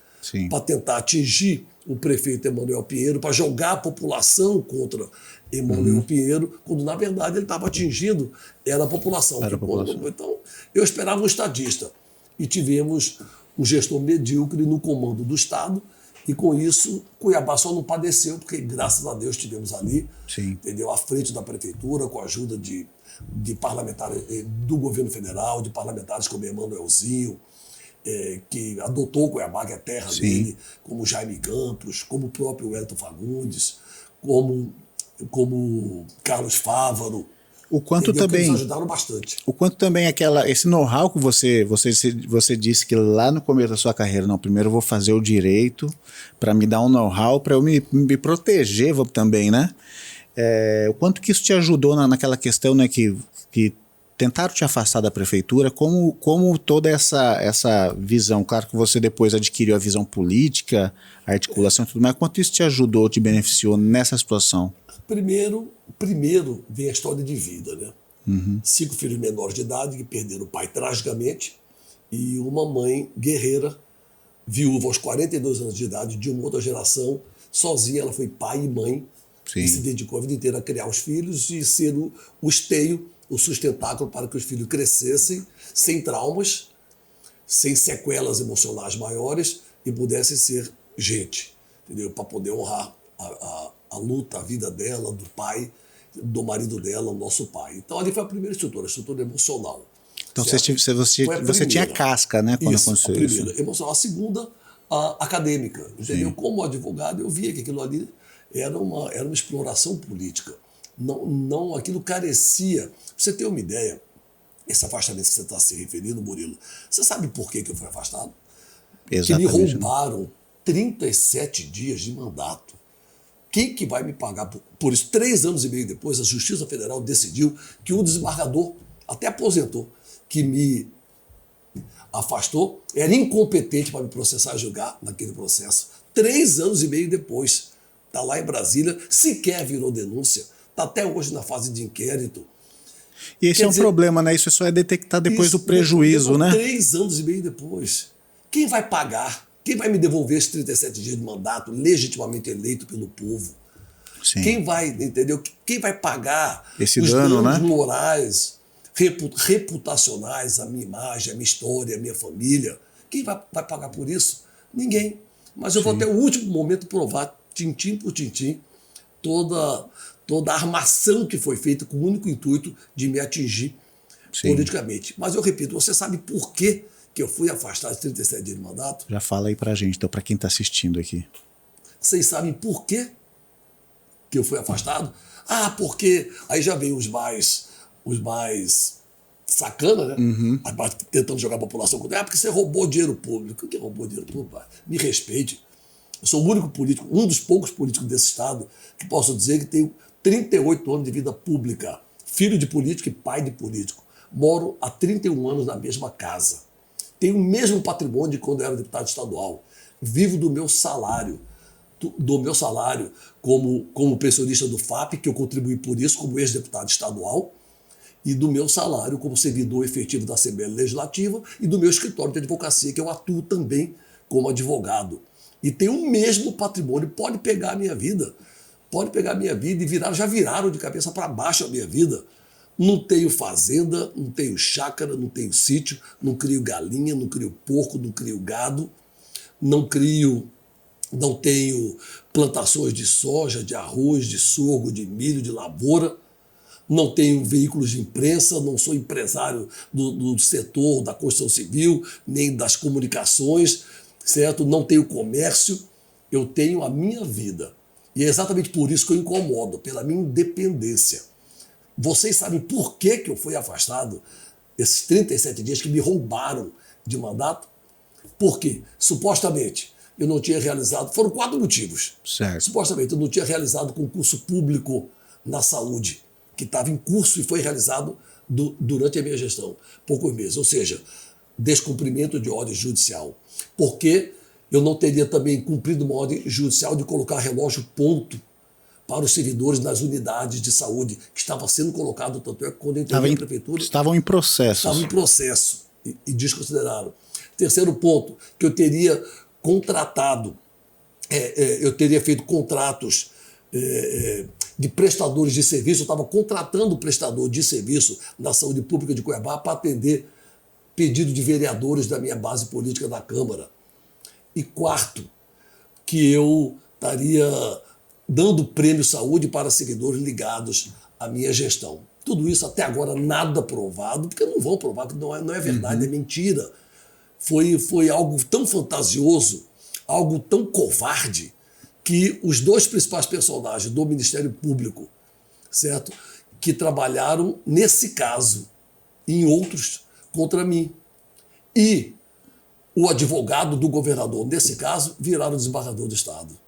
para tentar atingir o prefeito Emanuel Pinheiro, para jogar a população contra Emanuel Pinheiro, quando na verdade ele estava atingindo a população. Então, eu esperava um estadista. E tivemos um gestor medíocre no comando do Estado, e com isso Cuiabá só não padeceu, porque graças a Deus tivemos ali, entendeu, à frente da prefeitura, com a ajuda de parlamentares do governo federal, de parlamentares como Emanuelzinho, que adotou Cuiabá, que é terra dele, como Jaime Campos, como o próprio Wellington Fagundes, como Carlos Fávaro. O quanto também que nos ajudaram bastante. O quanto também esse know-how que você disse que lá no começo da sua carreira, não, primeiro eu vou fazer o direito para me dar um know-how, para eu me proteger também, né? O quanto que isso te ajudou naquela questão, né, que tentaram te afastar da prefeitura, como toda essa visão, claro que você depois adquiriu a visão política, a articulação e tudo mais, quanto isso te ajudou, te beneficiou nessa situação? Primeiro vem a história de vida, né? 5 filhos menores de idade que perderam o pai tragicamente e uma mãe guerreira, viúva aos 42 anos de idade, de uma outra geração, sozinha. Ela foi pai e mãe e se dedicou a vida inteira a criar os filhos e ser o esteio, o sustentáculo para que os filhos crescessem sem traumas, sem sequelas emocionais maiores e pudessem ser gente, entendeu? Para poder honrar a luta, a vida dela, do pai, do marido dela, o nosso pai. Então ali foi a primeira estrutura, a estrutura emocional. Então você tinha casca, né, quando aconteceu isso? A primeira, emocional. A segunda, a acadêmica. Entendeu? Como advogado, eu via que aquilo ali era uma exploração política. Não, aquilo carecia. Pra você ter uma ideia, esse afastamento que você está se referindo, Murilo, você sabe por que eu fui afastado? Exatamente. Que me roubaram 37 dias de mandato. Quem que vai me pagar por isso? 3 anos e meio depois, a Justiça Federal decidiu que o desembargador, até aposentou, que me afastou, era incompetente para me processar e julgar naquele processo. 3 anos e meio depois, está lá em Brasília, sequer virou denúncia, está até hoje na fase de inquérito. E esse é um problema, né? Isso só é detectar depois do prejuízo, né? 3 anos e meio depois. Quem vai pagar? Quem vai me devolver esses 37 dias de mandato legitimamente eleito pelo povo? Sim. Quem vai, entendeu? Quem vai pagar esse os dano, danos né? morais, reputacionais, a minha imagem, a minha história, a minha família? Quem vai pagar por isso? Ninguém. Mas eu vou até o último momento provar, tintim por tintim, toda a armação que foi feita com o único intuito de me atingir politicamente. Mas eu repito, você sabe por quê que eu fui afastado de 37 dias de mandato? Já fala aí pra gente, então, pra quem tá assistindo aqui. Vocês sabem por quê que eu fui afastado? Porque aí já vem os mais sacana, né? Tentando jogar a população contra. Porque você roubou dinheiro público. O que roubou dinheiro público? Me respeite. Eu sou o único político, um dos poucos políticos desse estado que posso dizer que tenho 38 anos de vida pública. Filho de político e pai de político. Moro há 31 anos na mesma casa. Tenho o mesmo patrimônio de quando eu era deputado estadual. Vivo do meu salário. Como pensionista do FAP, que eu contribuí por isso como ex-deputado estadual, e do meu salário como servidor efetivo da Assembleia Legislativa e do meu escritório de advocacia, que eu atuo também como advogado. E tenho o mesmo patrimônio, pode pegar a minha vida. E já viraram de cabeça para baixo a minha vida. Não tenho fazenda, não tenho chácara, não tenho sítio, não crio galinha, não crio porco, não crio gado, não tenho plantações de soja, de arroz, de sorgo, de milho, de lavoura, não tenho veículos de imprensa, não sou empresário do setor da construção civil, nem das comunicações, certo? Não tenho comércio, eu tenho a minha vida. E é exatamente por isso que eu incomodo, pela minha independência. Vocês sabem por que eu fui afastado esses 37 dias que me roubaram de mandato? Por quê? Supostamente, eu não tinha realizado... Foram 4 motivos. Certo. Supostamente, eu não tinha realizado concurso público na saúde, que estava em curso e foi realizado durante a minha gestão, poucos meses. Ou seja, descumprimento de ordem judicial. Porque eu não teria também cumprido uma ordem judicial de colocar relógio ponto para os servidores nas unidades de saúde, que estava sendo colocado, tanto é que quando eu entrei na prefeitura... Estavam em processo. Estavam em processo e desconsideraram. Terceiro ponto, que eu teria contratado eu teria feito contratos de prestadores de serviço, eu estava contratando um prestador de serviço da saúde pública de Cuiabá para atender pedido de vereadores da minha base política da Câmara. E quarto, que eu estaria dando prêmio saúde para seguidores ligados à minha gestão. Tudo isso até agora nada provado, porque não vão provar, porque não é verdade, é mentira. Foi algo tão fantasioso, algo tão covarde, que os dois principais personagens do Ministério Público, certo, que trabalharam nesse caso e em outros contra mim, e o advogado do governador, nesse caso, viraram desembargador do Estado.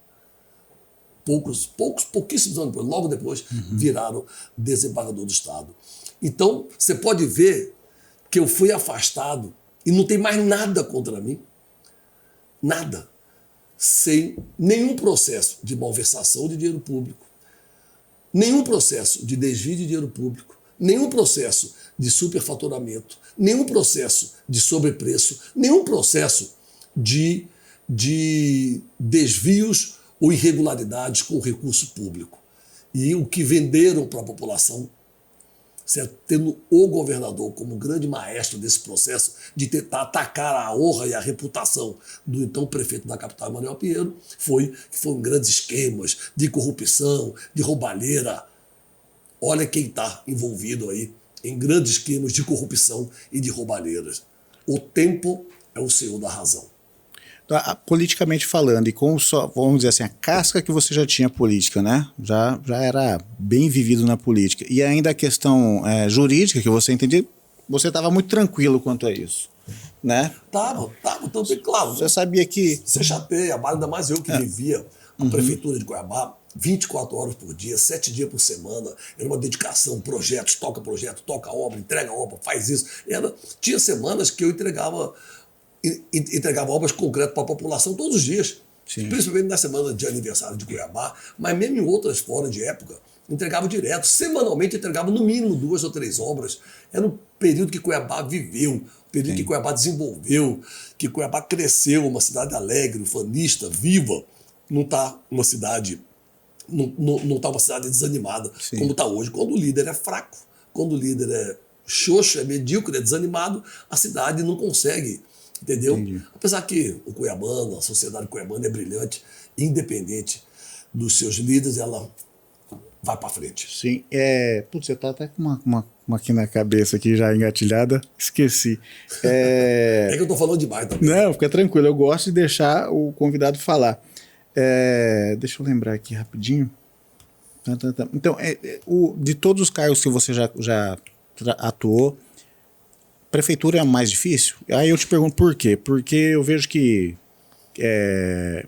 Pouquíssimos anos depois, logo depois, viraram desembargador do Estado. Então, você pode ver que eu fui afastado e não tem mais nada contra mim, nada, sem nenhum processo de malversação de dinheiro público, nenhum processo de desvio de dinheiro público, nenhum processo de superfaturamento, nenhum processo de sobrepreço, nenhum processo de desvios ou irregularidades com o recurso público. E o que venderam para a população, certo? Tendo o governador como grande maestro desse processo de tentar atacar a honra e a reputação do então prefeito da capital, Manuel Pinheiro, foram grandes esquemas de corrupção, de roubalheira. Olha quem está envolvido aí em grandes esquemas de corrupção e de roubalheiras. O tempo é o senhor da razão. Politicamente falando, e com vamos dizer assim, a casca que você já tinha política, né? Já era bem vivido na política. E ainda a questão jurídica que você entendia, você estava muito tranquilo quanto a isso, né? Tava, então bem claro. Você sabia que... Você chateia, ainda mais eu que vivia a prefeitura de Cuiabá 24 horas por dia, 7 dias por semana, era uma dedicação, projetos, toca obra, entrega obra, faz isso. Tinha semanas que eu entregava obras concretas para a população todos os dias. Sim. Principalmente na semana de aniversário de Cuiabá, mas mesmo em outras fora de época, entregava direto. Semanalmente entregava no mínimo 2 ou 3 obras. Era um período que Cuiabá viveu, um período que Cuiabá desenvolveu, que Cuiabá cresceu, uma cidade alegre, ufanista, viva. Não está uma cidade... Não está uma cidade desanimada, sim, como está hoje. Quando o líder é fraco, quando o líder é xoxo, é medíocre, é desanimado, a cidade não consegue, entendeu? Entendi. Apesar que o cuiabano, a sociedade cuiabana é brilhante, independente dos seus líderes, ela vai para frente. Sim, putz, você está até com uma aqui na cabeça aqui já engatilhada, esqueci. É que eu estou falando demais também. Não, fica tranquilo, eu gosto de deixar o convidado falar. Deixa eu lembrar aqui rapidinho. Então, de todos os cargos que você já atuou, prefeitura é a mais difícil? Aí eu te pergunto por quê? Porque eu vejo que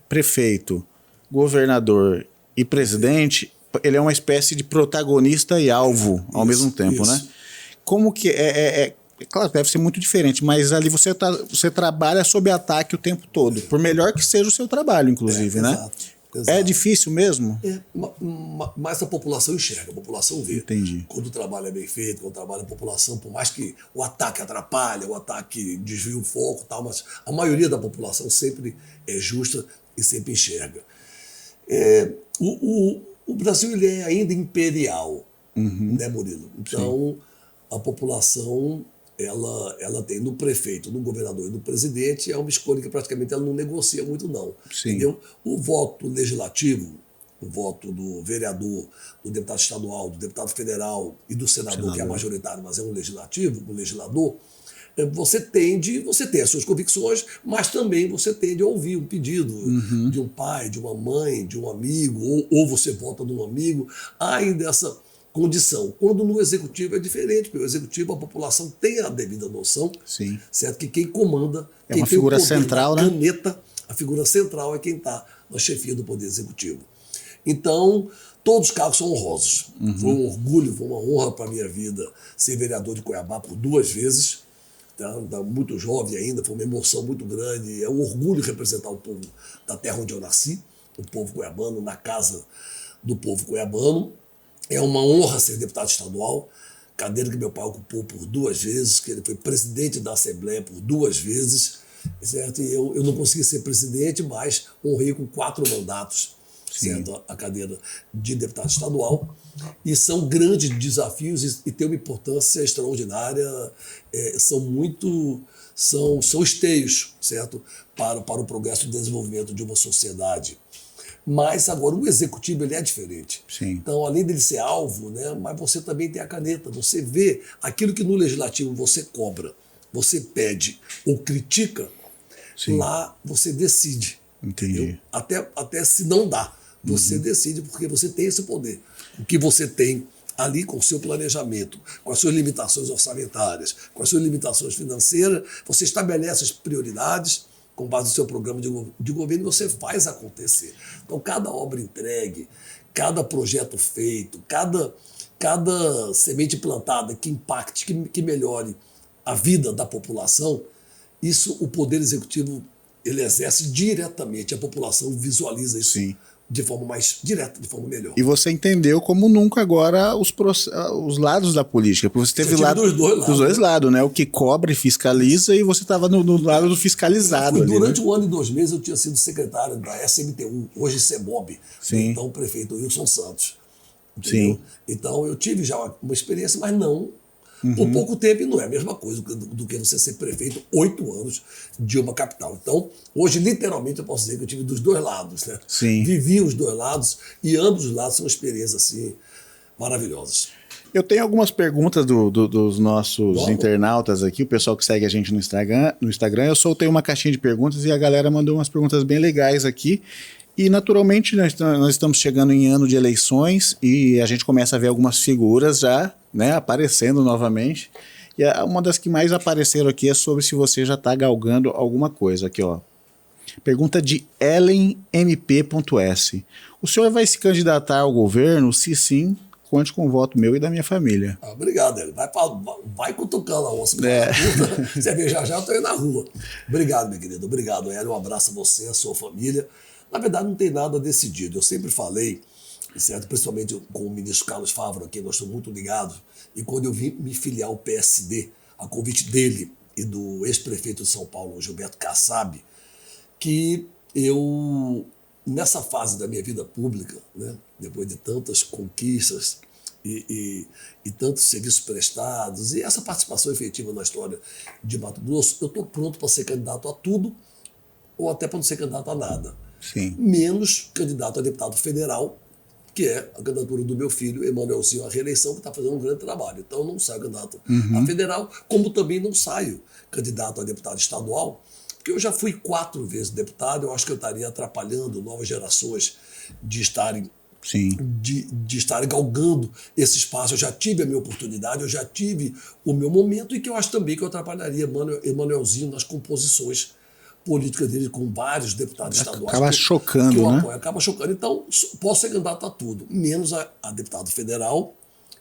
prefeito, governador e presidente, ele é uma espécie de protagonista e alvo ao mesmo tempo, né? Como que claro, deve ser muito diferente, mas ali você trabalha sob ataque o tempo todo, por melhor que seja o seu trabalho, inclusive, né? Exato. É difícil mesmo? Mas a população enxerga, a população vê. Entendi. Quando o trabalho é bem feito, quando o trabalho a população, por mais que o ataque atrapalhe, o ataque desvia o foco e tal, mas a maioria da população sempre é justa e sempre enxerga. O Brasil ele é ainda imperial, né, Murilo? Então, sim, a população... Ela tem no prefeito, no governador e no presidente, é uma escolha que praticamente ela não negocia muito, não. Sim. Entendeu? O voto legislativo, o voto do vereador, do deputado estadual, do deputado federal e do senador, que é majoritário, mas é um legislativo, um legislador, você tem as suas convicções, mas também você tende a ouvir um pedido de um pai, de uma mãe, de um amigo, ou você vota num amigo. Há ainda essa condição. Quando no executivo é diferente, porque o executivo, a população tem a devida noção, sim, certo? Que quem comanda, quem uma figura tem o poder central, da caneta, a figura central é quem está na chefia do poder executivo. Então, todos os cargos são honrosos. Foi um orgulho, foi uma honra para a minha vida ser vereador de Cuiabá por 2 vezes. Tá muito jovem ainda, foi uma emoção muito grande. É um orgulho representar o povo da terra onde eu nasci, o povo cuiabano, na casa do povo cuiabano. É uma honra ser deputado estadual, cadeira que meu pai ocupou por 2 vezes, que ele foi presidente da Assembleia por 2 vezes. certo? E eu não consegui ser presidente, mas honrei com 4 mandatos, certo? A cadeira de deputado estadual. E são grandes desafios e têm uma importância extraordinária, são esteios, certo? Para o progresso e desenvolvimento de uma sociedade. Mas agora o executivo ele é diferente. Sim. Então, além dele ser alvo, né, mas você também tem a caneta. Você vê aquilo que no legislativo você cobra, você pede ou critica, Sim. lá você decide. Entendi. Até se não dá, você decide porque você tem esse poder. O que você tem ali com o seu planejamento, com as suas limitações orçamentárias, com as suas limitações financeiras, você estabelece as prioridades com base no seu programa de governo e você faz acontecer. Então, cada obra entregue, cada projeto feito, cada semente plantada que impacte, que melhore a vida da população, isso o Poder Executivo ele exerce diretamente, a população visualiza isso. Sim. De forma mais direta, de forma melhor. E você entendeu como nunca agora os lados da política, porque você teve dos dois lados, né? O que cobra e fiscaliza e você estava no lado do fiscalizado. Durante 1 ano e 2 meses eu tinha sido secretário da SMTU, hoje CEBOB, então o prefeito Wilson Santos. Entendeu? Sim. Então eu tive já uma experiência, mas não por pouco tempo, e não é a mesma coisa do que você ser prefeito 8 anos de uma capital. Então, hoje, literalmente, eu posso dizer que eu tive dos 2 lados. Né? Sim. Vivi os 2 lados, e ambos os lados são experiências assim, maravilhosas. Eu tenho algumas perguntas dos nossos internautas aqui, o pessoal que segue a gente no Instagram. Eu soltei uma caixinha de perguntas e a galera mandou umas perguntas bem legais aqui. E, naturalmente, nós estamos chegando em ano de eleições e a gente começa a ver algumas figuras já, né, aparecendo novamente. E uma das que mais apareceram aqui é sobre se você já está galgando alguma coisa. Aqui, ó. Pergunta de EllenMP.S. O senhor vai se candidatar ao governo? Se sim, conte com o voto meu e da minha família. Obrigado, Hélio. Vai cutucando a onça. Você vê, já eu estou aí na rua. Obrigado, meu querido. Obrigado, Hélio. Um abraço a você, a sua família. Na verdade, não tem nada decidido. Eu sempre falei, certo? Principalmente com o ministro Carlos Fávaro, a quem nós estamos muito ligados, e quando eu vim me filiar ao PSD, a convite dele e do ex-prefeito de São Paulo, Gilberto Kassab, que eu, nessa fase da minha vida pública, né, depois de tantas conquistas e tantos serviços prestados, e essa participação efetiva na história de Mato Grosso, eu estou pronto para ser candidato a tudo, ou até para não ser candidato a nada. Sim. Menos candidato a deputado federal, que é a candidatura do meu filho, Emanuelzinho, à reeleição, que está fazendo um grande trabalho. Então, eu não saio candidato a federal, como também não saio candidato a deputado estadual, porque eu já fui 4 vezes deputado, eu acho que eu estaria atrapalhando novas gerações de estarem galgando esse espaço. Eu já tive a minha oportunidade, eu já tive o meu momento, e que eu acho também que eu atrapalharia Emanuelzinho nas composições política dele com vários deputados estaduais. Acaba chocando, né? Acaba chocando. Então, posso ser candidato a tudo, menos a deputado federal,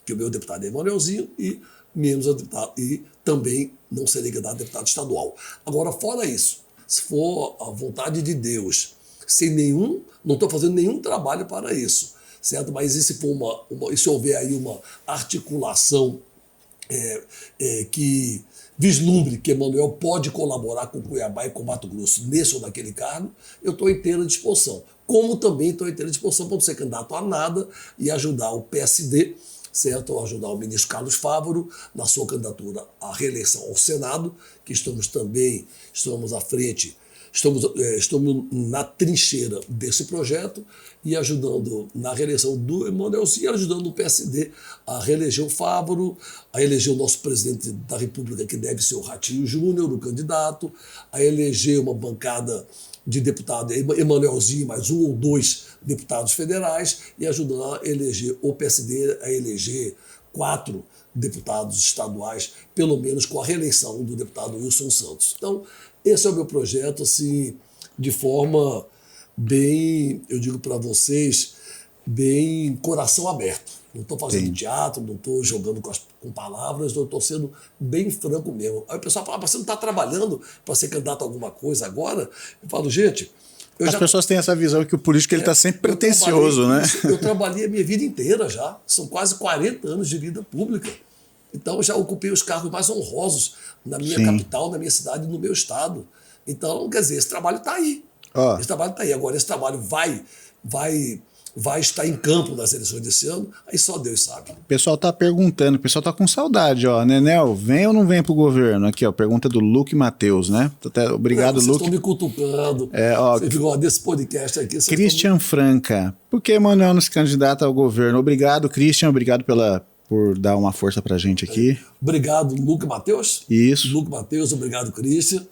que o meu deputado é Emanuelzinho, e menos a deputado, e também não serei candidato a deputado estadual. Agora, fora isso, se for a vontade de Deus, não estou fazendo nenhum trabalho para isso, certo? Mas e se for se houver aí uma articulação que vislumbre que Emanuel pode colaborar com Cuiabá e com Mato Grosso nesse ou naquele cargo, eu estou inteira disposição. Como também estou inteira disposição para não ser candidato a nada e ajudar o PSD, certo? Ajudar o ministro Carlos Fávaro na sua candidatura à reeleição ao Senado, que estamos à frente, estamos na trincheira desse projeto e ajudando na reeleição do Emanuelzinho, ajudando o PSD a reeleger o Fávaro, a eleger o nosso presidente da República, que deve ser o Ratinho Júnior, o candidato, a eleger uma bancada de deputado Emanuelzinho, mais 1 ou 2 deputados federais, e ajudando a eleger o PSD a eleger 4 deputados estaduais, pelo menos com a reeleição do deputado Wilson Santos. Então, esse é o meu projeto, assim, de forma bem, eu digo para vocês, bem coração aberto. Não estou fazendo teatro, não estou jogando com palavras, eu estou sendo bem franco mesmo. Aí o pessoal fala, você não está trabalhando para ser candidato a alguma coisa agora? Eu falo, gente... As pessoas têm essa visão que o político está sempre pretencioso, né? Eu trabalhei a minha vida inteira já. São quase 40 anos de vida pública. Então, eu já ocupei os cargos mais honrosos na minha capital, na minha cidade e no meu estado. Então, quer dizer, esse trabalho está aí. Ó. Esse trabalho está aí. Agora, esse trabalho vai estar em campo nas eleições desse ano, aí só Deus sabe. O pessoal tá perguntando, o pessoal tá com saudade, ó. Nenel, vem ou não vem pro governo? Aqui, ó, pergunta do Luke Matheus, né? Obrigado, Vocês Luke. estão me cutucando. Ó, Você ficou desse podcast aqui. Christian Franca, por que Manuel não se candidata ao governo? Obrigado, Christian, obrigado por dar uma força pra gente aqui. Obrigado, Luke Matheus. Isso. Luke Matheus, obrigado, Christian.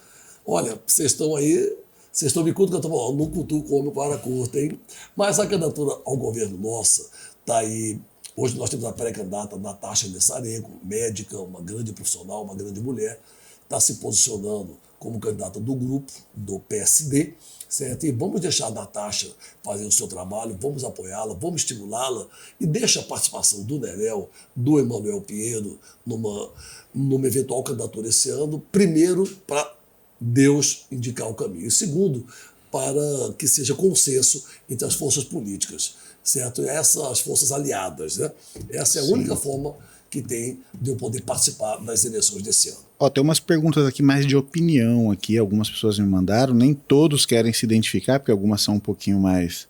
Olha, vocês estão aí, vocês estão me cutucando, eu tô falando, não cutuco o homem para a curta, hein? Mas a candidatura ao governo nossa está aí. Hoje nós temos a pré-candidata Natasha Messarenko, médica, uma grande profissional, uma grande mulher, está se posicionando como candidata do grupo, do PSD, certo? E vamos deixar a Natasha fazer o seu trabalho, vamos apoiá-la, vamos estimulá-la e deixa a participação do Nerel, do Emanuel Pinheiro, numa eventual candidatura esse ano, primeiro para Deus indicar o caminho, e segundo, para que seja consenso entre as forças políticas, certo? Essas forças aliadas, né? Essa é a única forma que tem de eu poder participar das eleições desse ano. Ó, tem umas perguntas aqui mais de opinião aqui, algumas pessoas me mandaram, nem todos querem se identificar, porque algumas são um pouquinho mais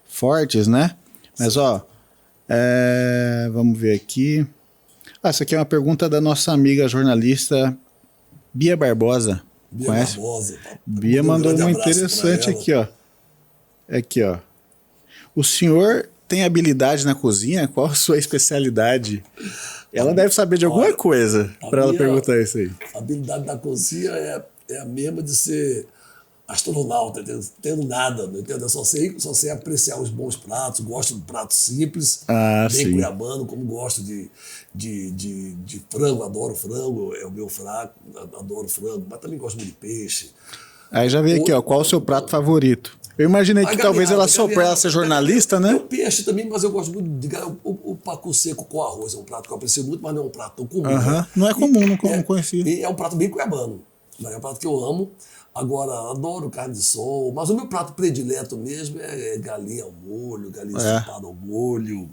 fortes, né? Mas, ó, vamos ver aqui. Essa aqui é uma pergunta da nossa amiga jornalista Bia Barbosa. Bia Conhece? Barbosa. Bia mandou uma interessante aqui, ó. Aqui, ó. O senhor tem habilidade na cozinha? Qual a sua especialidade? Ela deve saber de alguma coisa para ela perguntar isso aí. A habilidade da cozinha é a mesma de ser astronauta, não entendo nada, não entendo? Eu só sei apreciar os bons pratos, gosto de pratos simples, bem cuiabano, como gosto de frango, adoro frango, é o meu fraco, adoro frango, mas também gosto muito de peixe. Aí já veio aqui, ó, qual o seu prato favorito? Eu imaginei que talvez ela ser jornalista, né? Eu peixe também, mas eu gosto muito de o pacu seco com arroz, é um prato que eu aprecio muito, mas não é um prato tão comum. Né? Não é comum, não conhecia. E é um prato bem cuiabano, é um prato que eu amo. Agora, adoro carne de sol, mas o meu prato predileto mesmo é galinha ao molho, galinha chapada ao molho,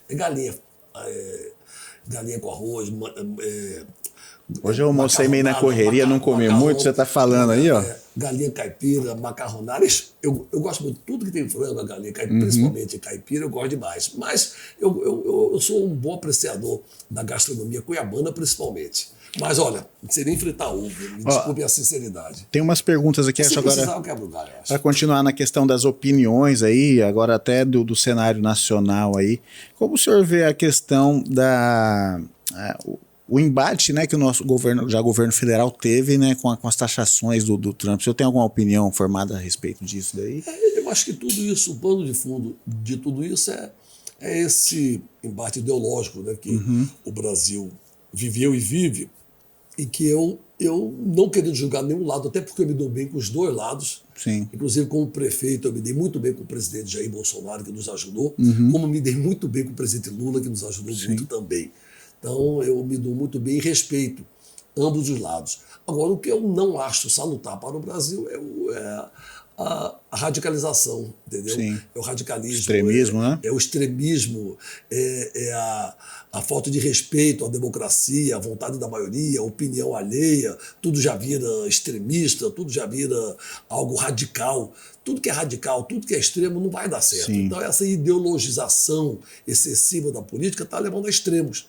galinha com arroz. Hoje eu almocei meio na correria, não comi muito, você tá falando aí, ó. Galinha caipira, macarronada, eu gosto muito, tudo que tem frango, a galinha caipira, principalmente caipira, eu gosto demais. Mas eu sou um bom apreciador da gastronomia cuiabana, principalmente. Mas olha, não sei nem fritar ovo, me desculpe a sinceridade. Tem umas perguntas aqui, acho agora, para continuar na questão das opiniões aí, agora até do cenário nacional aí. Como o senhor vê a questão o embate, né, que o nosso governo federal teve, né, com as taxações do Trump? O senhor tem alguma opinião formada a respeito disso daí? Eu acho que tudo isso, o pano de fundo de tudo isso é esse embate ideológico, né, que o Brasil viveu e vive, e que eu não querendo julgar nenhum lado, até porque eu me dou bem com os dois lados. Sim. Inclusive, como prefeito, eu me dei muito bem com o presidente Jair Bolsonaro, que nos ajudou, como me dei muito bem com o presidente Lula, que nos ajudou muito também. Então, eu me dou muito bem e respeito ambos os lados. Agora, o que eu não acho salutar para o Brasil é a radicalização, entendeu? Sim. É o radicalismo. Extremismo, né? É o extremismo, a falta de respeito à democracia, à vontade da maioria, a opinião alheia, tudo já vira extremista, tudo já vira algo radical. Tudo que é radical, tudo que é extremo não vai dar certo. Sim. Então essa ideologização excessiva da política está levando a extremos.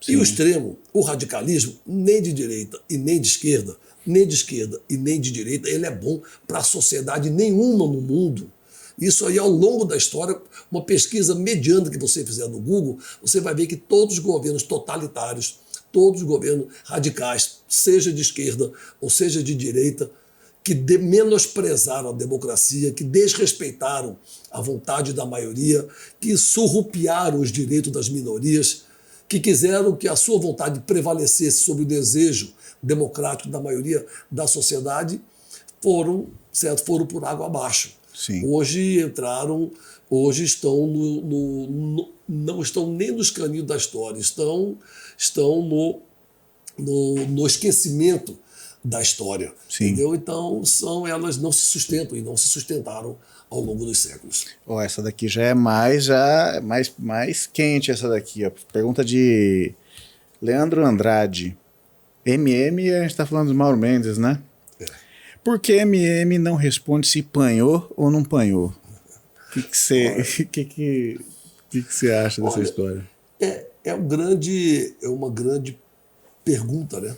Sim. E o extremo, o radicalismo, nem de direita e nem de esquerda, e nem de direita, ele é bom para a sociedade nenhuma no mundo. Isso aí, ao longo da história, uma pesquisa mediana que você fizer no Google, você vai ver que todos os governos totalitários, todos os governos radicais, seja de esquerda ou seja de direita, que menosprezaram a democracia, que desrespeitaram a vontade da maioria, que surrupiaram os direitos das minorias, que quiseram que a sua vontade prevalecesse sobre o desejo democrático da maioria da sociedade, foram por água abaixo. Sim. Hoje estão não estão nem nos caninhos da história, estão no esquecimento da história. Sim. Entendeu? Então elas não se sustentam e não se sustentaram ao longo dos séculos. Essa daqui já é mais quente, essa daqui. Ó. Pergunta de Leandro Andrade. MM, a gente está falando de Mauro Mendes, né? Por que MM não responde se panhou ou não panhou? O que você acha dessa história? É uma grande pergunta, né?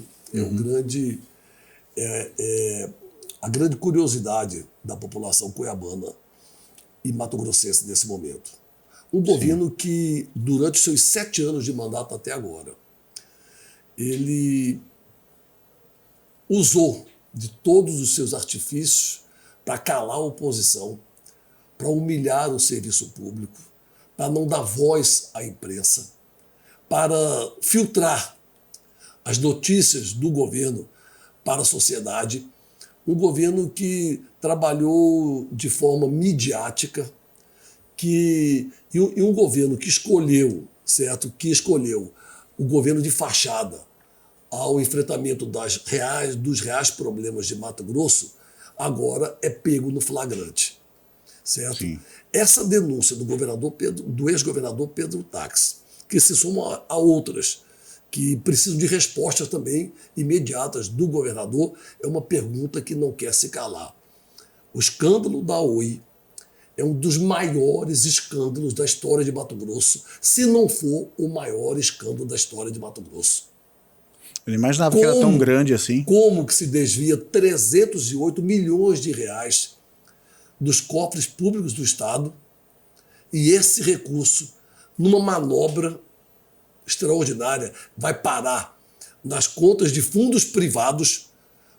A grande curiosidade da população cuiabana e mato-grossense nesse momento. Um governo que, durante os seus 7 anos de mandato até agora, ele usou de todos os seus artifícios para calar a oposição, para humilhar o serviço público, para não dar voz à imprensa, para filtrar as notícias do governo para a sociedade. Um governo que trabalhou de forma midiática, e um governo que escolheu, certo? Que escolheu o governo de fachada ao enfrentamento dos reais problemas de Mato Grosso, agora é pego no flagrante, certo? Sim. Essa denúncia do ex-governador Pedro Táxi, que se soma a outras que precisam de respostas também imediatas do governador, é uma pergunta que não quer se calar. O escândalo da Oi é um dos maiores escândalos da história de Mato Grosso, se não for o maior escândalo da história de Mato Grosso. Eu não imaginava que era tão grande assim. Como que se desvia 308 milhões de reais dos cofres públicos do Estado, e esse recurso, numa manobra extraordinária, vai parar nas contas de fundos privados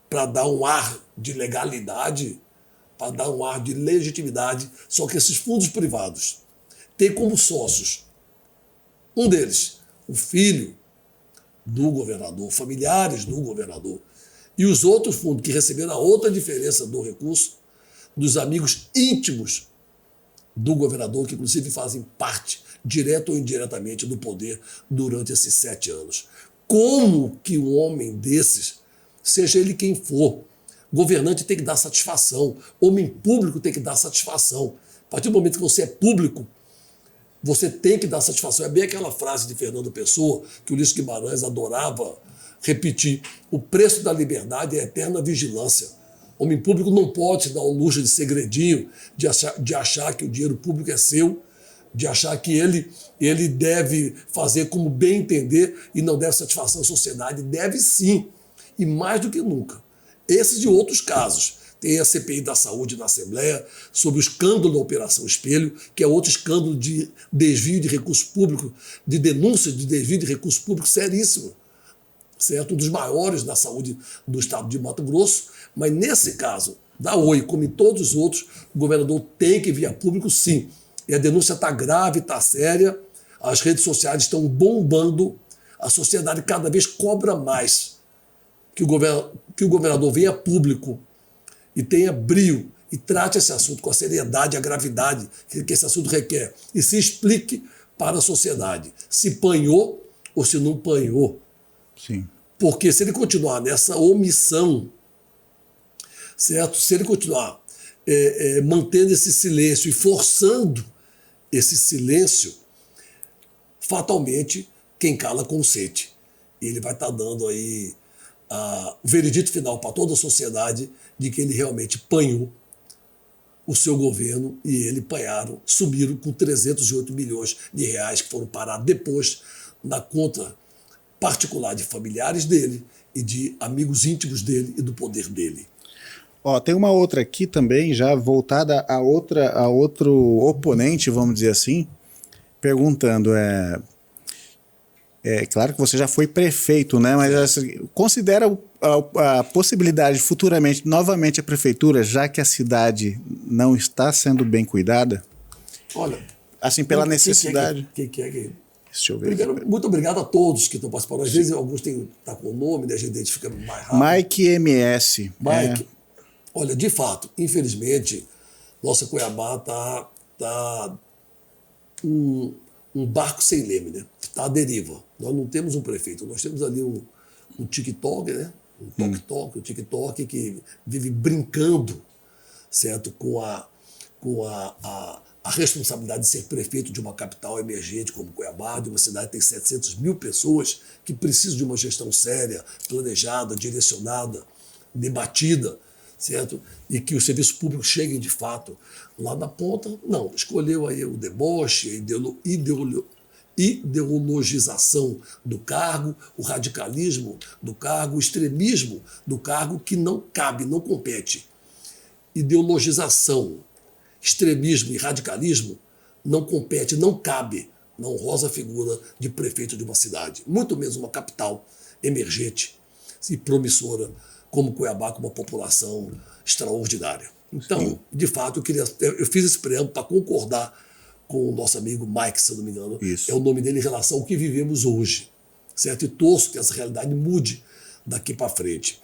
para dar um ar de legalidade, para dar um ar de legitimidade. Só que esses fundos privados têm como sócios, um deles, o filho do governador, familiares do governador, e os outros fundos que receberam a outra diferença do recurso, dos amigos íntimos do governador, que inclusive fazem parte, direto ou indiretamente, do poder durante esses 7 anos. Como que um homem desses, seja ele quem for, governante tem que dar satisfação, homem público tem que dar satisfação. A partir do momento que você é público, você tem que dar satisfação. É bem aquela frase de Fernando Pessoa, que o Ulisses Guimarães adorava repetir: o preço da liberdade é a eterna vigilância. Homem público não pode se dar o luxo de segredinho, de achar que o dinheiro público é seu, de achar que ele deve fazer como bem entender e não deve satisfação à sociedade. Deve sim, e mais do que nunca. Esses e outros casos. Tem a CPI da Saúde na Assembleia, sobre o escândalo da Operação Espelho, que é outro escândalo de desvio de recursos públicos, de denúncia de desvio de recursos públicos seríssimo, certo? Um dos maiores da saúde do estado de Mato Grosso. Mas nesse caso da Oi, como em todos os outros, o governador tem que vir a público, sim. E a denúncia está grave, está séria, as redes sociais estão bombando, a sociedade cada vez cobra mais que o governador venha a público e tenha brio e trate esse assunto com a seriedade e a gravidade que esse assunto requer e se explique para a sociedade se panhou ou se não panhou. Sim. Porque se ele continuar nessa omissão, certo? Se ele continuar mantendo esse silêncio e forçando esse silêncio, fatalmente quem cala consente. E ele vai estar dando aí o veredito final para toda a sociedade de que ele realmente panhou o seu governo, e ele subiram com 308 milhões de reais que foram parar depois na conta particular de familiares dele e de amigos íntimos dele e do poder dele. Ó, tem uma outra aqui também, já voltada a outro oponente, vamos dizer assim, perguntando, é claro que você já foi prefeito, né? Mas assim, considera a possibilidade de futuramente, novamente, a prefeitura, já que a cidade não está sendo bem cuidada? Olha, assim, pela necessidade. Deixa eu ver. Primeiro, muito obrigado a todos que estão participando. Às vezes alguns estão com o nome, né? A gente identifica mais rápido. Mike MS. Mike, olha, de fato, infelizmente, nossa Cuiabá está um barco sem leme, né? Está à deriva. Nós não temos um prefeito, nós temos ali um TikTok, né? Um TikTok que vive brincando, certo? Com a responsabilidade de ser prefeito de uma capital emergente como Cuiabá, de uma cidade que tem 700 mil pessoas que precisam de uma gestão séria, planejada, direcionada, debatida, certo? E que os serviços públicos cheguem de fato lá na ponta. Não, escolheu aí o deboche, a ideologização do cargo, o radicalismo do cargo, o extremismo do cargo, que não cabe, não compete. Ideologização, extremismo e radicalismo não compete, não cabe na honrosa figura de prefeito de uma cidade, muito menos uma capital emergente e promissora como Cuiabá, com uma população extraordinária. Então, sim, de fato, eu fiz esse preâmbulo para concordar com o nosso amigo Mike, se eu não me engano. Isso. É o nome dele em relação ao que vivemos hoje, certo? E torço que essa realidade mude daqui para frente.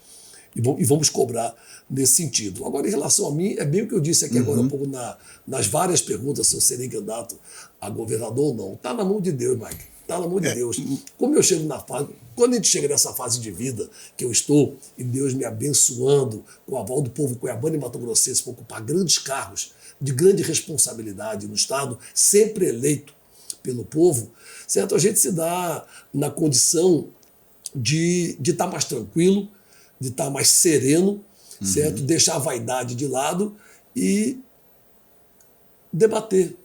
E vamos cobrar nesse sentido. Agora, em relação a mim, é bem o que eu disse aqui agora um pouco nas várias perguntas, se eu serei candidato a governador ou não. Está na mão de Deus, Mike. Está na mão de Deus. Como eu chego na fase, quando a gente chega nessa fase de vida que eu estou, e Deus me abençoando com o aval do povo cuiabano e mato-grossense para ocupar grandes cargos de grande responsabilidade no Estado, sempre eleito pelo povo, certo? A gente se dá na condição de estar mais tranquilo, de estar mais sereno, certo? Deixar a vaidade de lado e debater,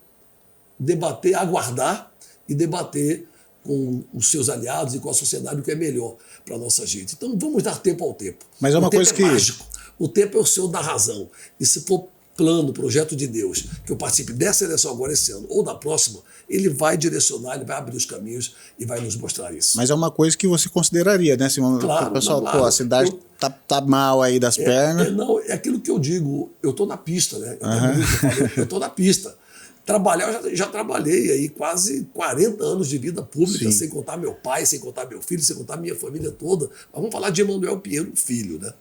aguardar e debater com os seus aliados e com a sociedade o que é melhor para a nossa gente. Então vamos dar tempo ao tempo. Mas é uma coisa que... mágico. O tempo é o senhor da razão. E se for plano, projeto de Deus, que eu participe dessa eleição agora esse ano ou da próxima, ele vai direcionar, ele vai abrir os caminhos e vai nos mostrar isso. Mas é uma coisa que você consideraria, né, Simão? Claro, o pessoal, claro. Pô, a cidade tá mal aí das pernas. Não, é aquilo que eu digo, eu estou na pista, né? Eu estou na pista. Trabalhar, eu já trabalhei aí quase 40 anos de vida pública, sem contar meu pai, sem contar meu filho, sem contar minha família toda. Mas vamos falar de Emanuel Pinheiro, filho, né?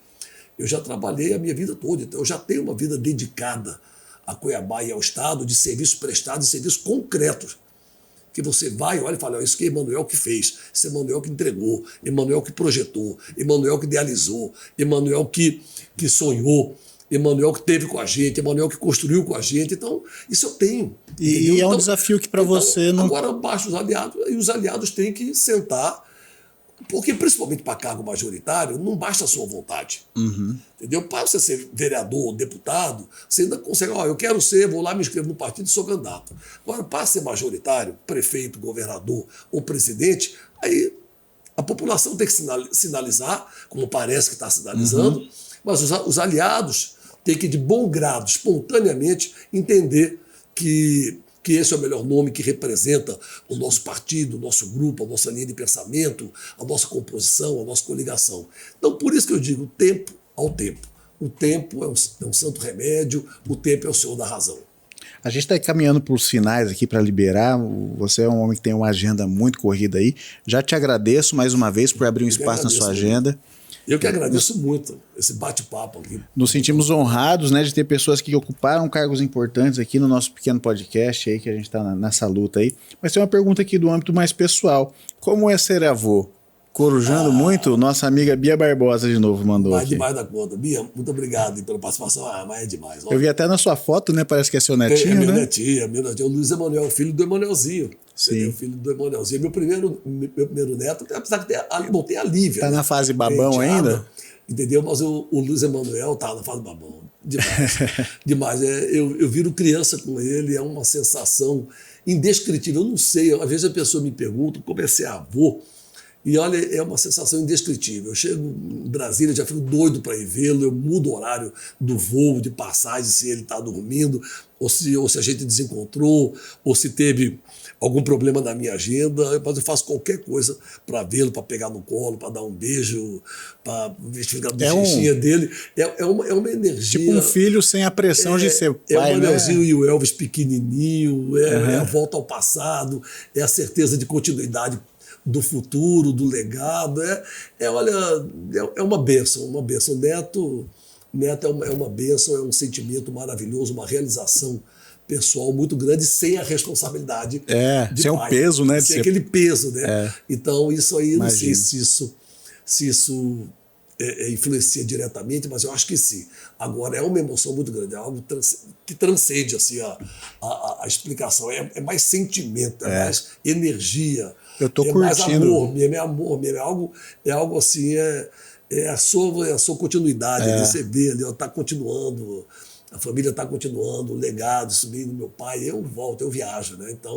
Eu já trabalhei a minha vida toda, então eu já tenho uma vida dedicada a Cuiabá e ao Estado, de serviços prestados e serviços concretos. Que você vai, olha e fala, isso que é Emanuel que fez, isso é Emanuel que entregou, Emanuel que projetou, Emanuel que idealizou, Emanuel que sonhou, Emanuel que teve com a gente, Emanuel que construiu com a gente. Então, isso eu tenho. E é um desafio que para você não... Agora, baixa os aliados, e os aliados têm que sentar, porque principalmente para cargo majoritário, não basta a sua vontade. Entendeu? Para você ser vereador, deputado, você ainda consegue, eu quero ser, vou lá, me inscrevo no partido e sou candidato. Agora, para ser majoritário, prefeito, governador ou presidente, aí a população tem que sinalizar, como parece que está sinalizando, mas os aliados têm que, de bom grado, espontaneamente, entender que esse é o melhor nome que representa o nosso partido, o nosso grupo, a nossa linha de pensamento, a nossa composição, a nossa coligação. Então, por isso que eu digo, tempo ao tempo. O tempo é um santo remédio, o tempo é o senhor da razão. A gente está caminhando para os finais aqui para liberar. Você é um homem que tem uma agenda muito corrida aí. Já te agradeço mais uma vez por abrir um espaço na sua agenda. Eu que agradeço muito esse bate-papo aqui. Nos sentimos honrados, né, de ter pessoas que ocuparam cargos importantes aqui no nosso pequeno podcast aí, que a gente está nessa luta aí. Mas tem uma pergunta aqui do âmbito mais pessoal. Como é ser avô? Corujando muito, nossa amiga Bia Barbosa de novo mandou aqui. Demais da conta. Bia, muito obrigado pela participação. Mas é demais. Eu vi até na sua foto, né? Parece que é seu netinho, meu né? Meu netinho. O Luiz Emanuel, filho do Emanuelzinho. Sim. O filho do Emanuelzinho. Meu primeiro neto, apesar que tem a Lívia. Tá, né, na fase babão ainda? Entendeu? Mas o Luiz Emanuel tá na fase babão. Demais. Demais. Eu viro criança com ele, é uma sensação indescritível. Eu não sei, às vezes a pessoa me pergunta como é ser avô. E olha, é uma sensação indescritível. Eu chego em Brasília, já fico doido para ir vê-lo, eu mudo o horário do voo, de passagem, se ele está dormindo, ou se a gente desencontrou, ou se teve algum problema na minha agenda, mas eu faço qualquer coisa para vê-lo, para pegar no colo, para dar um beijo, para verificar a bochechinha dele. É uma energia... Tipo um filho sem a pressão de ser pai, é o Manelzinho, né? E o Elvis pequenininho, é a volta ao passado, é a certeza de continuidade do futuro, do legado. É uma bênção, uma bênção. Neto é uma bênção, é um sentimento maravilhoso, uma realização pessoal muito grande, sem a responsabilidade de sem pai, o peso, né? Sem aquele peso, né? Então, isso aí, Imagina. Não sei se isso influencia diretamente, mas eu acho que sim. Agora, é uma emoção muito grande, é algo que transcende assim, a explicação. É mais sentimento, é mais energia. Eu tô curtindo. Mais amor mesmo, é amor mesmo. É algo assim, é a sua continuidade, você vê ali, está continuando, a família está continuando, o legado, subindo meu pai, eu volto, eu viajo, né? Então,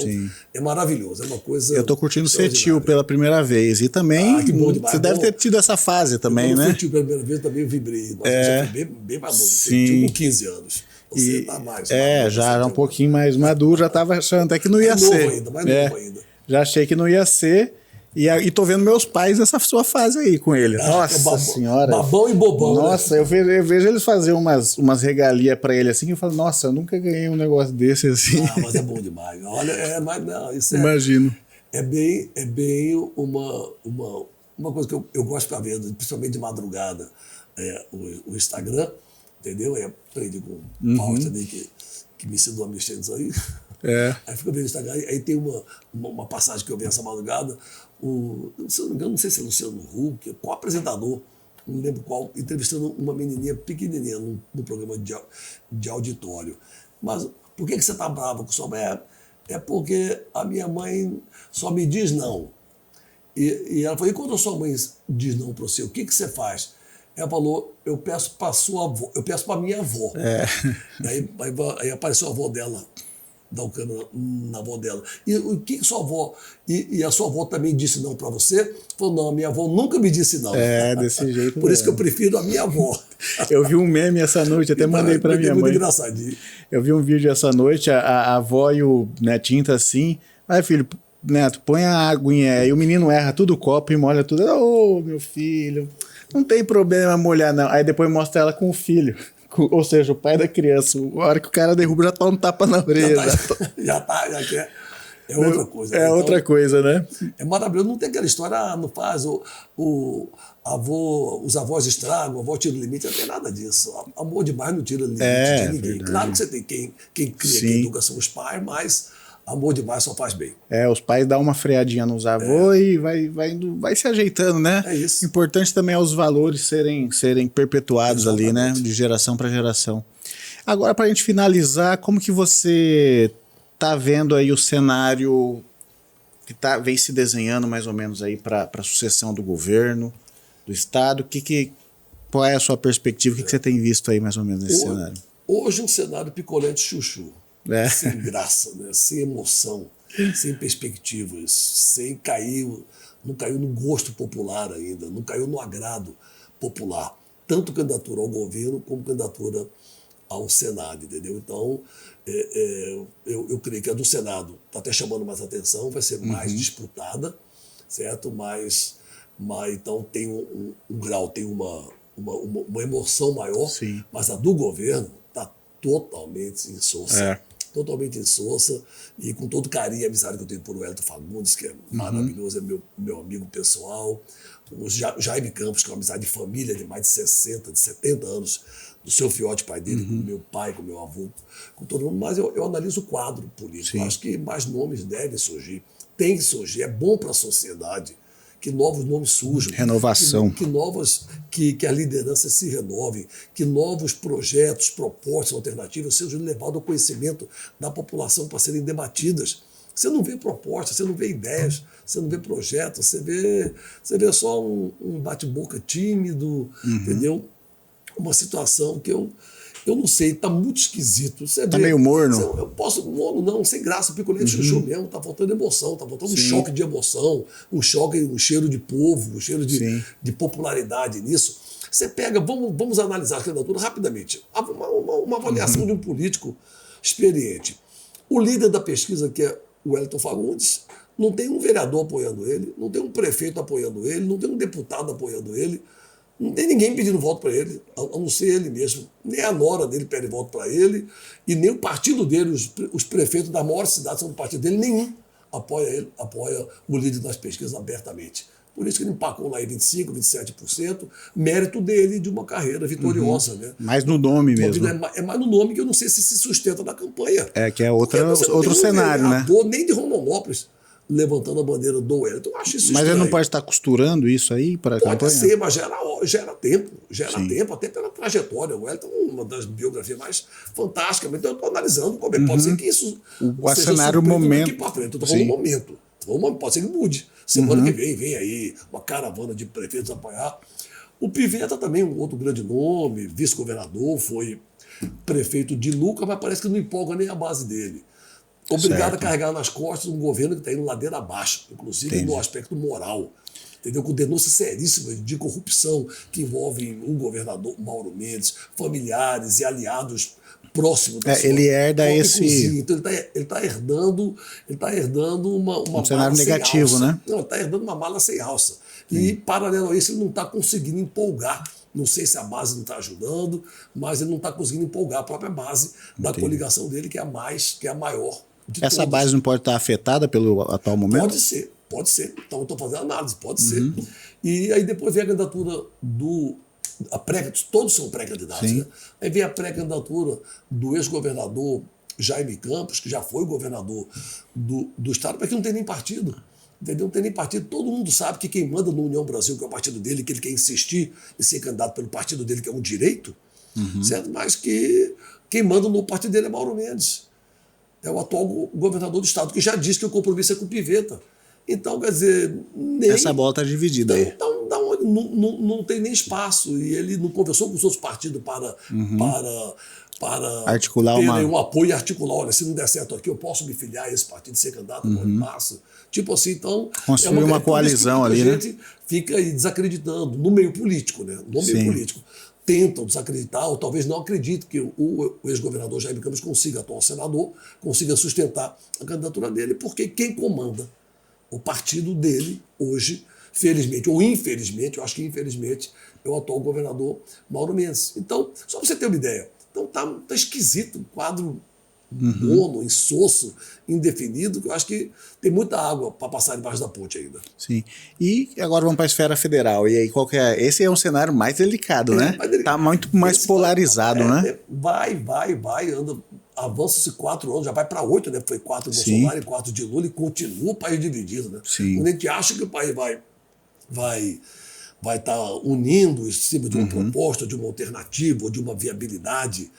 é maravilhoso, é uma coisa. Eu tô curtindo ser tio pela primeira vez. E também, que bom demais, você deve ter tido essa fase também, né? Quando eu fui tio pela primeira vez, também eu vibrei. Nossa, eu já fui bem mais novo, tio com 15 anos. Você tá mais. Já era um pouquinho mais maduro, já tava achando até que não ia ser. Mais novo ainda. Já achei que não ia ser. E tô vendo meus pais nessa sua fase aí com ele. Nossa senhora. Babão e bobão. Nossa, né? eu vejo eles fazer umas regalias pra ele assim, que eu falo, nossa, eu nunca ganhei um negócio desse assim. Mas é bom demais. Olha, não, isso Imagino. É bem uma coisa que eu gosto de ficar vendo, principalmente de madrugada, o Instagram, entendeu? Aí aprendi com o Paulo também, que me ensinou a mexer nisso aí. Aí fica vendo o Instagram, aí tem uma passagem que eu vi essa madrugada, se eu não me engano, não sei se é Luciano Huck, qual apresentador, não lembro qual, entrevistando uma menininha pequenininha no programa de auditório. Mas por que você está bravo com sua mãe? É porque a minha mãe só me diz não. E ela falou, e quando a sua mãe diz não para você, o que você faz? Ela falou, eu peço para sua avó, eu peço para minha avó. Aí apareceu a avó dela, dá o câmera na avó dela. E o que sua avó... E a sua avó também disse não para você? Falou, não, a minha avó nunca me disse não. Desse jeito Por isso que eu prefiro a minha avó. Eu vi um meme essa noite, até mandei para minha mãe. Muito engraçadinho. Eu vi um vídeo essa noite, a avó e o netinho tá assim, vai filho, neto, põe a aguinha aí, o menino erra tudo o copo e molha tudo. Ô, meu filho, não tem problema molhar não. Aí depois mostra ela com o filho. Ou seja, o pai da criança, a hora que o cara derruba, já tá um tapa na orelha. Já quer. É outra coisa. É outra coisa, né? É maravilhoso. Não tem aquela história, não faz, os avós estragam, a avó tira o limite, não tem nada disso. Amor demais não tira o limite de ninguém. Verdade. Claro que você tem quem cria, quem educa são os pais, mas amor demais só faz bem. Os pais dão uma freadinha nos avós e vai se ajeitando, né? É isso. Importante também é os valores serem perpetuados. Exatamente. Ali, né? De geração para geração. Agora, para a gente finalizar, como que você tá vendo aí o cenário que vem se desenhando mais ou menos aí para a sucessão do governo, do Estado? Qual é a sua perspectiva? O que você tem visto aí mais ou menos nesse cenário? Hoje um cenário picolé de chuchu. Sem graça, né? Sem emoção, sem perspectivas, não caiu no gosto popular ainda, não caiu no agrado popular. Tanto candidatura ao governo como candidatura ao Senado, entendeu? Então, eu creio que a do Senado está até chamando mais atenção, vai ser mais disputada, certo? Mas então tem um grau, tem uma emoção maior, sim. Mas a do governo está totalmente insossa. Totalmente insossa, e com todo carinho e amizade que eu tenho por Wellington Fagundes, que é maravilhoso, é meu amigo pessoal, o Jaime Campos, que é uma amizade de família de mais de 60, de 70 anos, do seu fiote pai dele, com o meu pai, com o meu avô, com todo mundo, mas eu analiso o quadro político. Acho que mais nomes devem surgir, tem que surgir, é bom para a sociedade que novos nomes surjam. Renovação. Que a liderança se renove, que novos projetos, propostas alternativas sejam levados ao conhecimento da população para serem debatidas. Você não vê propostas, você não vê ideias, você não vê projetos, você vê só um bate-boca tímido, entendeu? Uma situação que eu não sei, está muito esquisito. Você tá meio morno? Eu posso, morno não, sem graça, picolé de chuchu mesmo, está faltando emoção, está faltando um choque de emoção, um cheiro de povo, um cheiro de popularidade nisso. Você pega, vamos analisar a candidatura rapidamente, uma avaliação de um político experiente. O líder da pesquisa, que é o Wellington Fagundes, não tem um vereador apoiando ele, não tem um prefeito apoiando ele, não tem um deputado apoiando ele, não tem ninguém pedindo voto para ele, a não ser ele mesmo. Nem a nora dele pede voto para ele, e nem o partido dele, os prefeitos das maiores cidades são do partido dele, nenhum apoia o líder das pesquisas abertamente. Por isso que ele empacou lá em 25%, 27%, mérito dele de uma carreira vitoriosa. Né? Mais no nome mesmo. É mais no nome, que eu não sei se sustenta na campanha. Que é outro cenário, né? Nem de Rondonópolis levantando a bandeira do Wellington. Eu acho isso estranho. Mas ele não pode estar costurando isso aí para a campanha? Pode ser, mas gera tempo, até pela trajetória. O Wellington é uma das biografias mais fantásticas, então eu estou analisando como pode ser que isso o cenário, o momento. Daqui para frente, eu estou falando momento. Pode ser que mude. Semana que vem aí uma caravana de prefeitos apoiar O Pivetta também, um outro grande nome, vice-governador, foi prefeito de Lucas, mas parece que não empolga nem a base dele. Obrigado a carregar nas costas um governo que está indo ladeira abaixo, inclusive no aspecto moral. Entendeu? Com denúncias seríssimas de corrupção que envolvem o governador Mauro Mendes, familiares e aliados próximos da sua ele herda esse... cozinha. Então ele está herdando uma cenário negativo, né? Não, ele está herdando uma mala sem alça. E, paralelo a isso, ele não está conseguindo empolgar. Não sei se a base não está ajudando, mas ele não está conseguindo empolgar a própria base da coligação dele, que é a maior de Essa todas. base não pode estar afetada pelo atual momento? Pode ser. Então, eu estou fazendo análise, pode ser. E aí depois vem a candidatura todos são pré-candidatos, né? Aí vem a pré-candidatura do ex-governador Jaime Campos, que já foi governador do estado, mas que não tem nem partido. Entendeu? Não tem nem partido. Todo mundo sabe que quem manda no União Brasil, que é o partido dele, que ele quer insistir em ser candidato pelo partido dele, que é um direito, certo? Mas que quem manda no partido dele é Mauro Mendes. É o atual governador do estado, que já disse que o compromisso é com o Pivetta. Então, quer dizer... Essa bola está dividida aí. Então, não tem nem espaço. E ele não conversou com os outros partidos para articular ter um apoio e articular. Olha, se não der certo aqui, eu posso me filiar a esse partido e ser candidato no março. Tipo assim, então... Construir uma coalizão ali, né? A gente fica aí desacreditando no meio político, né? No meio político. Tentam desacreditar, ou talvez não acreditem que o ex-governador Jaime Campos consiga, atual senador, consiga sustentar a candidatura dele, porque quem comanda o partido dele hoje, felizmente ou infelizmente, eu acho que infelizmente, é o atual governador Mauro Mendes. Então, só para você ter uma ideia, então tá esquisito, um quadro mono, insosso, indefinido, que eu acho que tem muita água para passar debaixo da ponte ainda. Sim. E agora vamos para a esfera federal. E aí, esse é um cenário mais delicado, né? Está muito mais polarizado, né? Vai, avança-se 4 anos, já vai para 8, né? Foi 4 de Bolsonaro e 4 de Lula, e continua o país dividido, né? Quando a gente acha que o país vai estar unindo em cima de uma proposta, de uma alternativa, ou de uma viabilidade,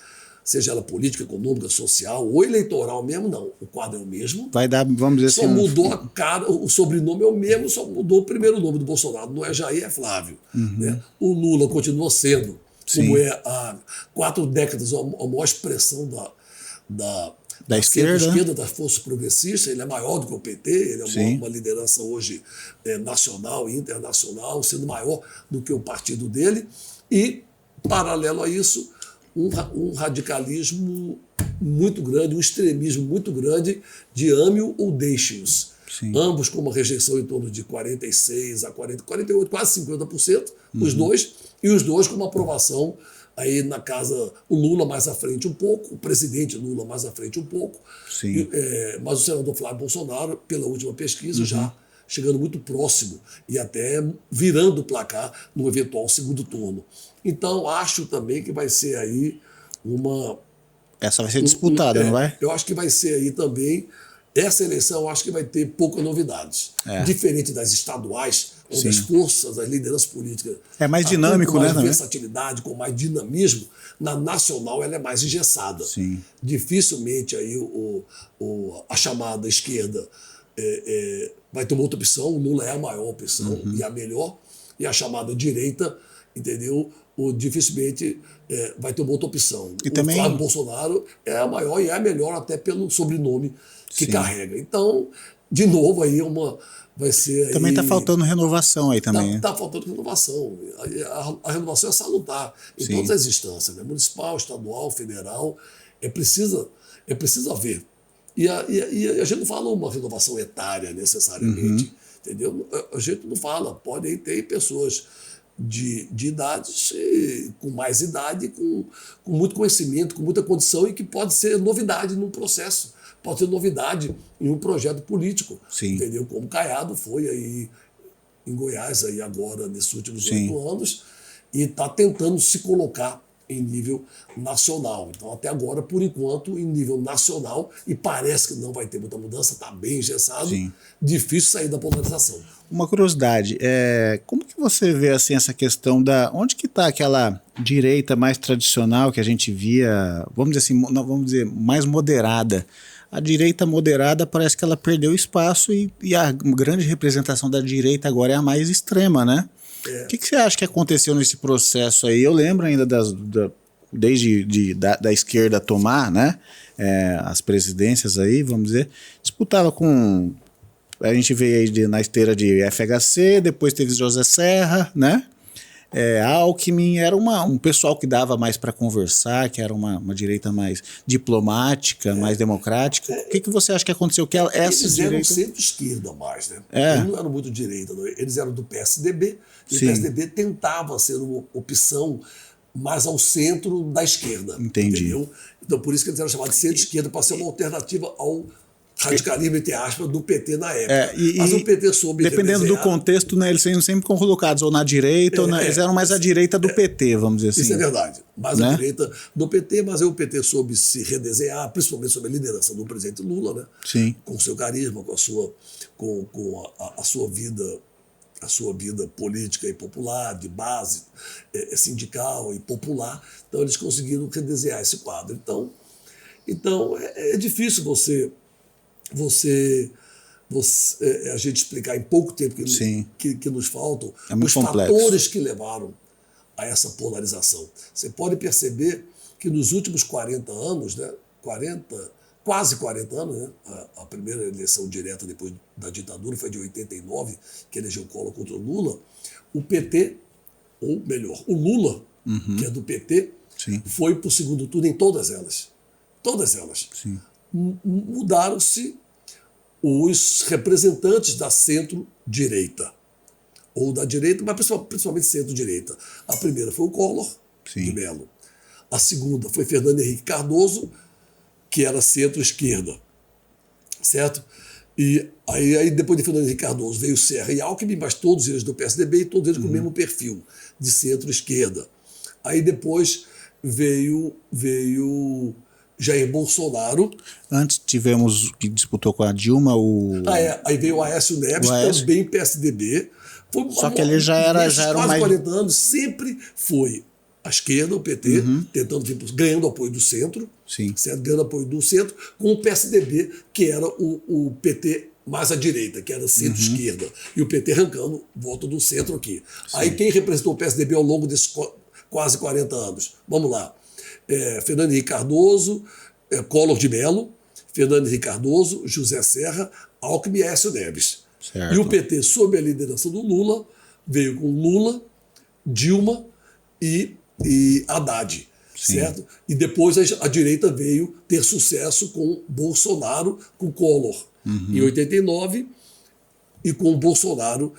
seja ela política, econômica, social ou eleitoral mesmo, não. O quadro é o mesmo. Vai dar, vamos dizer assim... Só mudou a cara, o sobrenome é o mesmo, só mudou o primeiro nome do Bolsonaro. Não é Jair, é Flávio. Né? O Lula continua sendo, como é há 4 décadas, a maior expressão da esquerda, das forças progressistas. Ele é maior do que o PT, ele é uma liderança hoje nacional e internacional, sendo maior do que o partido dele. E, paralelo a isso, um radicalismo muito grande, um extremismo muito grande de ame-o ou deixe-os. Ambos com uma rejeição em torno de 46% a 48%, quase 50%, os dois, e os dois com uma aprovação aí na casa, o Lula mais à frente um pouco, o presidente Lula mais à frente um pouco, mas o senador Flávio Bolsonaro, pela última pesquisa, já chegando muito próximo e até virando o placar no eventual segundo turno. Então, acho também que vai ser aí uma... Essa vai ser disputada, não vai? Eu acho que vai ser aí também... Essa eleição eu acho que vai ter poucas novidades. Diferente das estaduais, onde as forças, as lideranças políticas... É mais dinâmico, com mais versatilidade, com mais dinamismo. Na nacional ela é mais engessada. Dificilmente aí a chamada esquerda vai ter uma outra opção. O Lula é a maior opção e a melhor. E a chamada direita, entendeu? Dificilmente vai ter uma outra opção. E também... Flávio Bolsonaro é a maior e é a melhor até pelo sobrenome que carrega. Então, de novo, aí vai ser... Também está faltando renovação aí também. Está faltando renovação. A renovação é salutar em todas as instâncias, né? Municipal, estadual, federal. É preciso haver. E a gente não fala uma renovação etária necessariamente, entendeu? A gente não fala. Podem ter pessoas de idades, com mais idade, com muito conhecimento, com muita condição, e que pode ser novidade num processo, pode ser novidade em um projeto político, entendeu? Como Caiado foi aí em Goiás aí agora nesses últimos 8 anos, e está tentando se colocar em nível nacional. Então, até agora, por enquanto, em nível nacional, e parece que não vai ter muita mudança, está bem engessado, difícil sair da polarização. Uma curiosidade, como que você vê assim, essa questão onde que está aquela direita mais tradicional que a gente via, vamos dizer assim, vamos dizer, mais moderada? A direita moderada parece que ela perdeu espaço e a grande representação da direita agora é a mais extrema, né? O que você acha que aconteceu nesse processo aí? Eu lembro ainda desde da esquerda tomar, né, as presidências aí, vamos dizer, disputava com... A gente veio aí na esteira de FHC, depois teve José Serra, né? Alckmin, era um pessoal que dava mais para conversar, que era uma direita mais diplomática, mais democrática. O que você acha que aconteceu? Que eles eram centro-esquerda mais, né? Eles não eram muito direita, não. Eles eram do PSDB, e o PSDB tentava ser uma opção mais ao centro da esquerda. Entendi. Entendeu? Então, por isso que eles eram chamados de centro-esquerda, para ser uma alternativa ao radicalismo, entre aspas, do PT na época. Mas o PT soube dependendo do contexto, né, eles são sempre colocados ou na direita, eles eram mais à direita do PT, vamos dizer assim. Isso é verdade. Mais à direita do PT, mas aí o PT soube se redesenhar, principalmente sob a liderança do presidente Lula, né? Sim. Com o seu carisma, com a sua vida política e popular, de base, sindical e popular. Então, eles conseguiram redesenhar esse quadro. Então é difícil a gente explicar em pouco tempo que nos faltam os fatores que levaram a essa polarização. Você pode perceber que nos últimos 40 anos, né, quase 40 anos, né, a primeira eleição direta depois da ditadura foi de 89, que elegeu Collor contra o Lula, o PT, ou melhor, o Lula, que é do PT, foi para o segundo turno em todas elas. Todas elas. Sim. Mudaram-se os representantes da centro-direita, ou da direita, mas principalmente centro-direita. A primeira foi o Collor de Mello. A segunda foi Fernando Henrique Cardoso, que era centro-esquerda, certo? E aí depois de Fernando Henrique Cardoso veio Serra e Alckmin, mas todos eles do PSDB e todos eles com o mesmo perfil de centro-esquerda. Aí depois veio Jair Bolsonaro. Antes tivemos que disputou com a Dilma Aí veio o Aécio Neves, também PSDB. Só que ele já era quase mais... 40 anos, sempre foi a esquerda, o PT, ganhando apoio do centro, certo? Ganhando apoio do centro, com o PSDB, que era o PT mais à direita, que era centro-esquerda, e o PT arrancando voto do centro aqui. Aí quem representou o PSDB ao longo desses quase 40 anos? Vamos lá. Fernando Henrique Cardoso, Collor de Mello, Fernando Henrique Cardoso, José Serra, Alckmin e Aécio Neves. Certo. E o PT, sob a liderança do Lula, veio com Lula, Dilma e Haddad, certo? E depois a direita veio ter sucesso com Bolsonaro, com Collor, em 89, e com Bolsonaro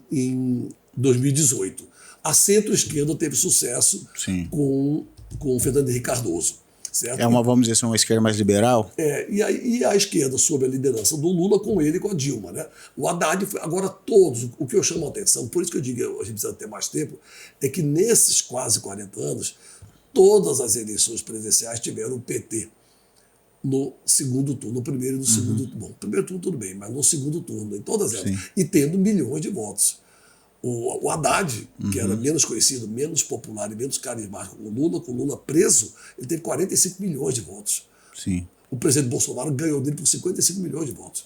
em 2018. A centro-esquerda teve sucesso com Fernando Henrique Cardoso. Certo? Vamos dizer, uma esquerda mais liberal? E a esquerda, sob a liderança do Lula, com ele e com a Dilma. Né? O Haddad, agora todos, o que eu chamo a atenção, por isso que eu digo que a gente precisa ter mais tempo, é que nesses quase 40 anos, todas as eleições presidenciais tiveram o PT no segundo turno, no primeiro e no segundo turno. Bom, no primeiro turno tudo bem, mas no segundo turno, em todas elas, e tendo milhões de votos. O Haddad, que era menos conhecido, menos popular e menos carismático com o Lula preso, ele teve 45 milhões de votos. O presidente Bolsonaro ganhou dele por 55 milhões de votos.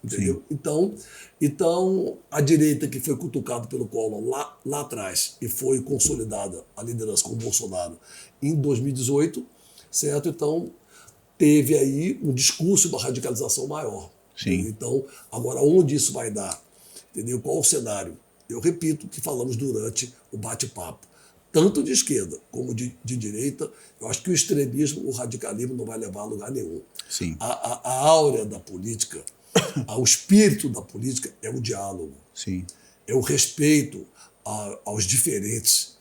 Entendeu? Então, a direita que foi cutucada pelo Collor lá atrás e foi consolidada a liderança com o Bolsonaro em 2018, certo? Então, teve aí um discurso de uma radicalização maior. Então, agora, onde isso vai dar? Entendeu? Qual o cenário? Eu repito o que falamos durante o bate-papo. Tanto de esquerda como de direita, eu acho que o extremismo, o radicalismo não vai levar a lugar nenhum. A áurea da política, o espírito da política é o diálogo. É o respeito aos diferentes.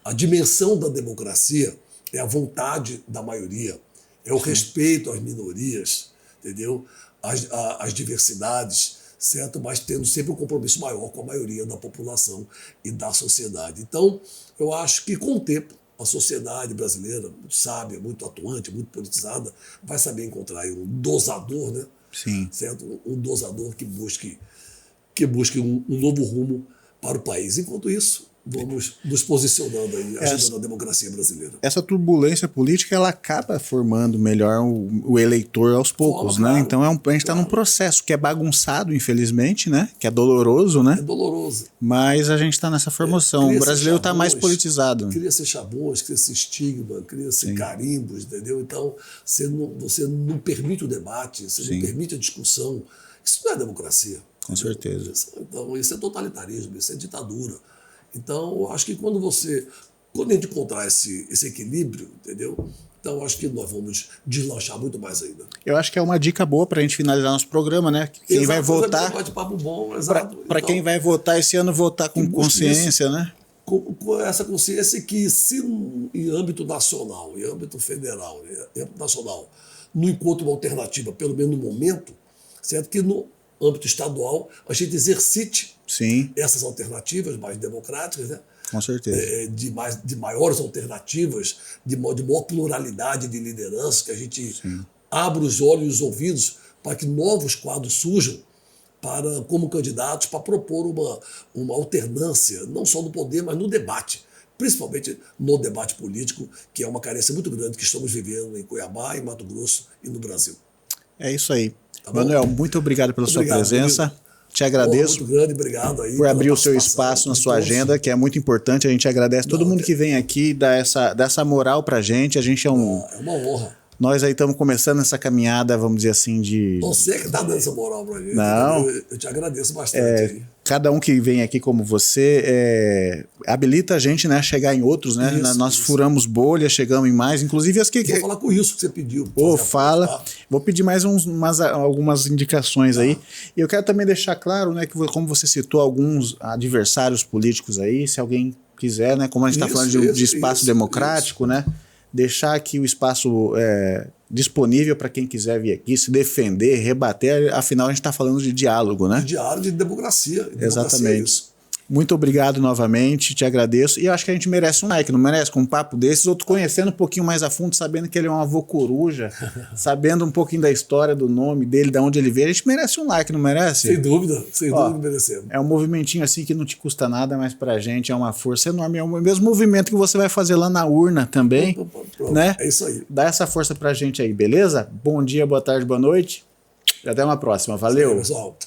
A dimensão da democracia é a vontade da maioria. É o respeito às minorias, entendeu? Às diversidades, certo? Mas tendo sempre um compromisso maior com a maioria da população e da sociedade. Então, eu acho que com o tempo, a sociedade brasileira, muito sábia, muito atuante, muito politizada, vai saber encontrar aí um dosador, né? Certo? Um dosador que busque um novo rumo para o país. Enquanto isso, vamos nos posicionando aí, ajudando a democracia brasileira. Essa turbulência política, ela acaba formando melhor o eleitor aos poucos, né? Claro, então a gente está num processo que é bagunçado, infelizmente, né? Que é doloroso, né? É doloroso. Mas a gente está nessa formação. O brasileiro está mais politizado. Cria-se chavões, cria-se estigma, cria-se carimbos, entendeu? Então você não permite o debate, você não permite a discussão. Isso não é democracia. Com certeza. Então isso é totalitarismo, isso é ditadura. Então, eu acho que quando a gente encontrar esse equilíbrio, entendeu? Então, eu acho que nós vamos deslanchar muito mais ainda. Eu acho que é uma dica boa para a gente finalizar nosso programa, né? Quem vai votar... Bate-papo bom, para quem vai votar esse ano, votar com consciência, né? Com essa consciência que, se em âmbito nacional, em âmbito federal, em âmbito nacional, não encontra uma alternativa, pelo menos no momento, certo? Que no âmbito estadual a gente exercite essas alternativas mais democráticas, né? Com certeza. De maiores alternativas, de maior pluralidade de liderança, que a gente abra os olhos e os ouvidos para que novos quadros surjam como candidatos para propor uma alternância, não só no poder, mas no debate, principalmente no debate político, que é uma carência muito grande que estamos vivendo em Cuiabá, em Mato Grosso e no Brasil. É isso aí. Tá, Manuel, muito obrigado pela sua presença. Querido. Te agradeço muito grande, obrigado aí por abrir o seu espaço na sua agenda, que é muito importante. A gente agradece todo mundo que vem aqui, dá essa moral pra gente. A gente é uma honra. Nós aí estamos começando essa caminhada, vamos dizer assim, de... Você que está dando essa moral para mim. Não. Eu te agradeço bastante. Cada um que vem aqui como você habilita a gente, né, a chegar em outros, né? Nós furamos bolha, chegamos em mais, inclusive as que... Vou falar com isso que você pediu. Fala. Vou pedir mais algumas indicações aí. E eu quero também deixar claro, né, que como você citou alguns adversários políticos aí, se alguém quiser, né, como a gente está falando de espaço democrático, né? Deixar aqui o espaço disponível para quem quiser vir aqui, se defender, rebater. Afinal, a gente está falando de diálogo, né? De diálogo, de democracia. Exatamente. Muito obrigado novamente, te agradeço. E eu acho que a gente merece um like, não merece? Com um papo desses, outro conhecendo um pouquinho mais a fundo, sabendo que ele é um avô coruja, sabendo um pouquinho da história, do nome dele, de onde ele veio, a gente merece um like, não merece? Sem dúvida merecemos. É um movimentinho assim que não te custa nada, mas pra gente é uma força enorme. É o mesmo movimento que você vai fazer lá na urna também, pronto, né? É isso aí. Dá essa força pra gente aí, beleza? Bom dia, boa tarde, boa noite. E até uma próxima. Valeu. Pessoal.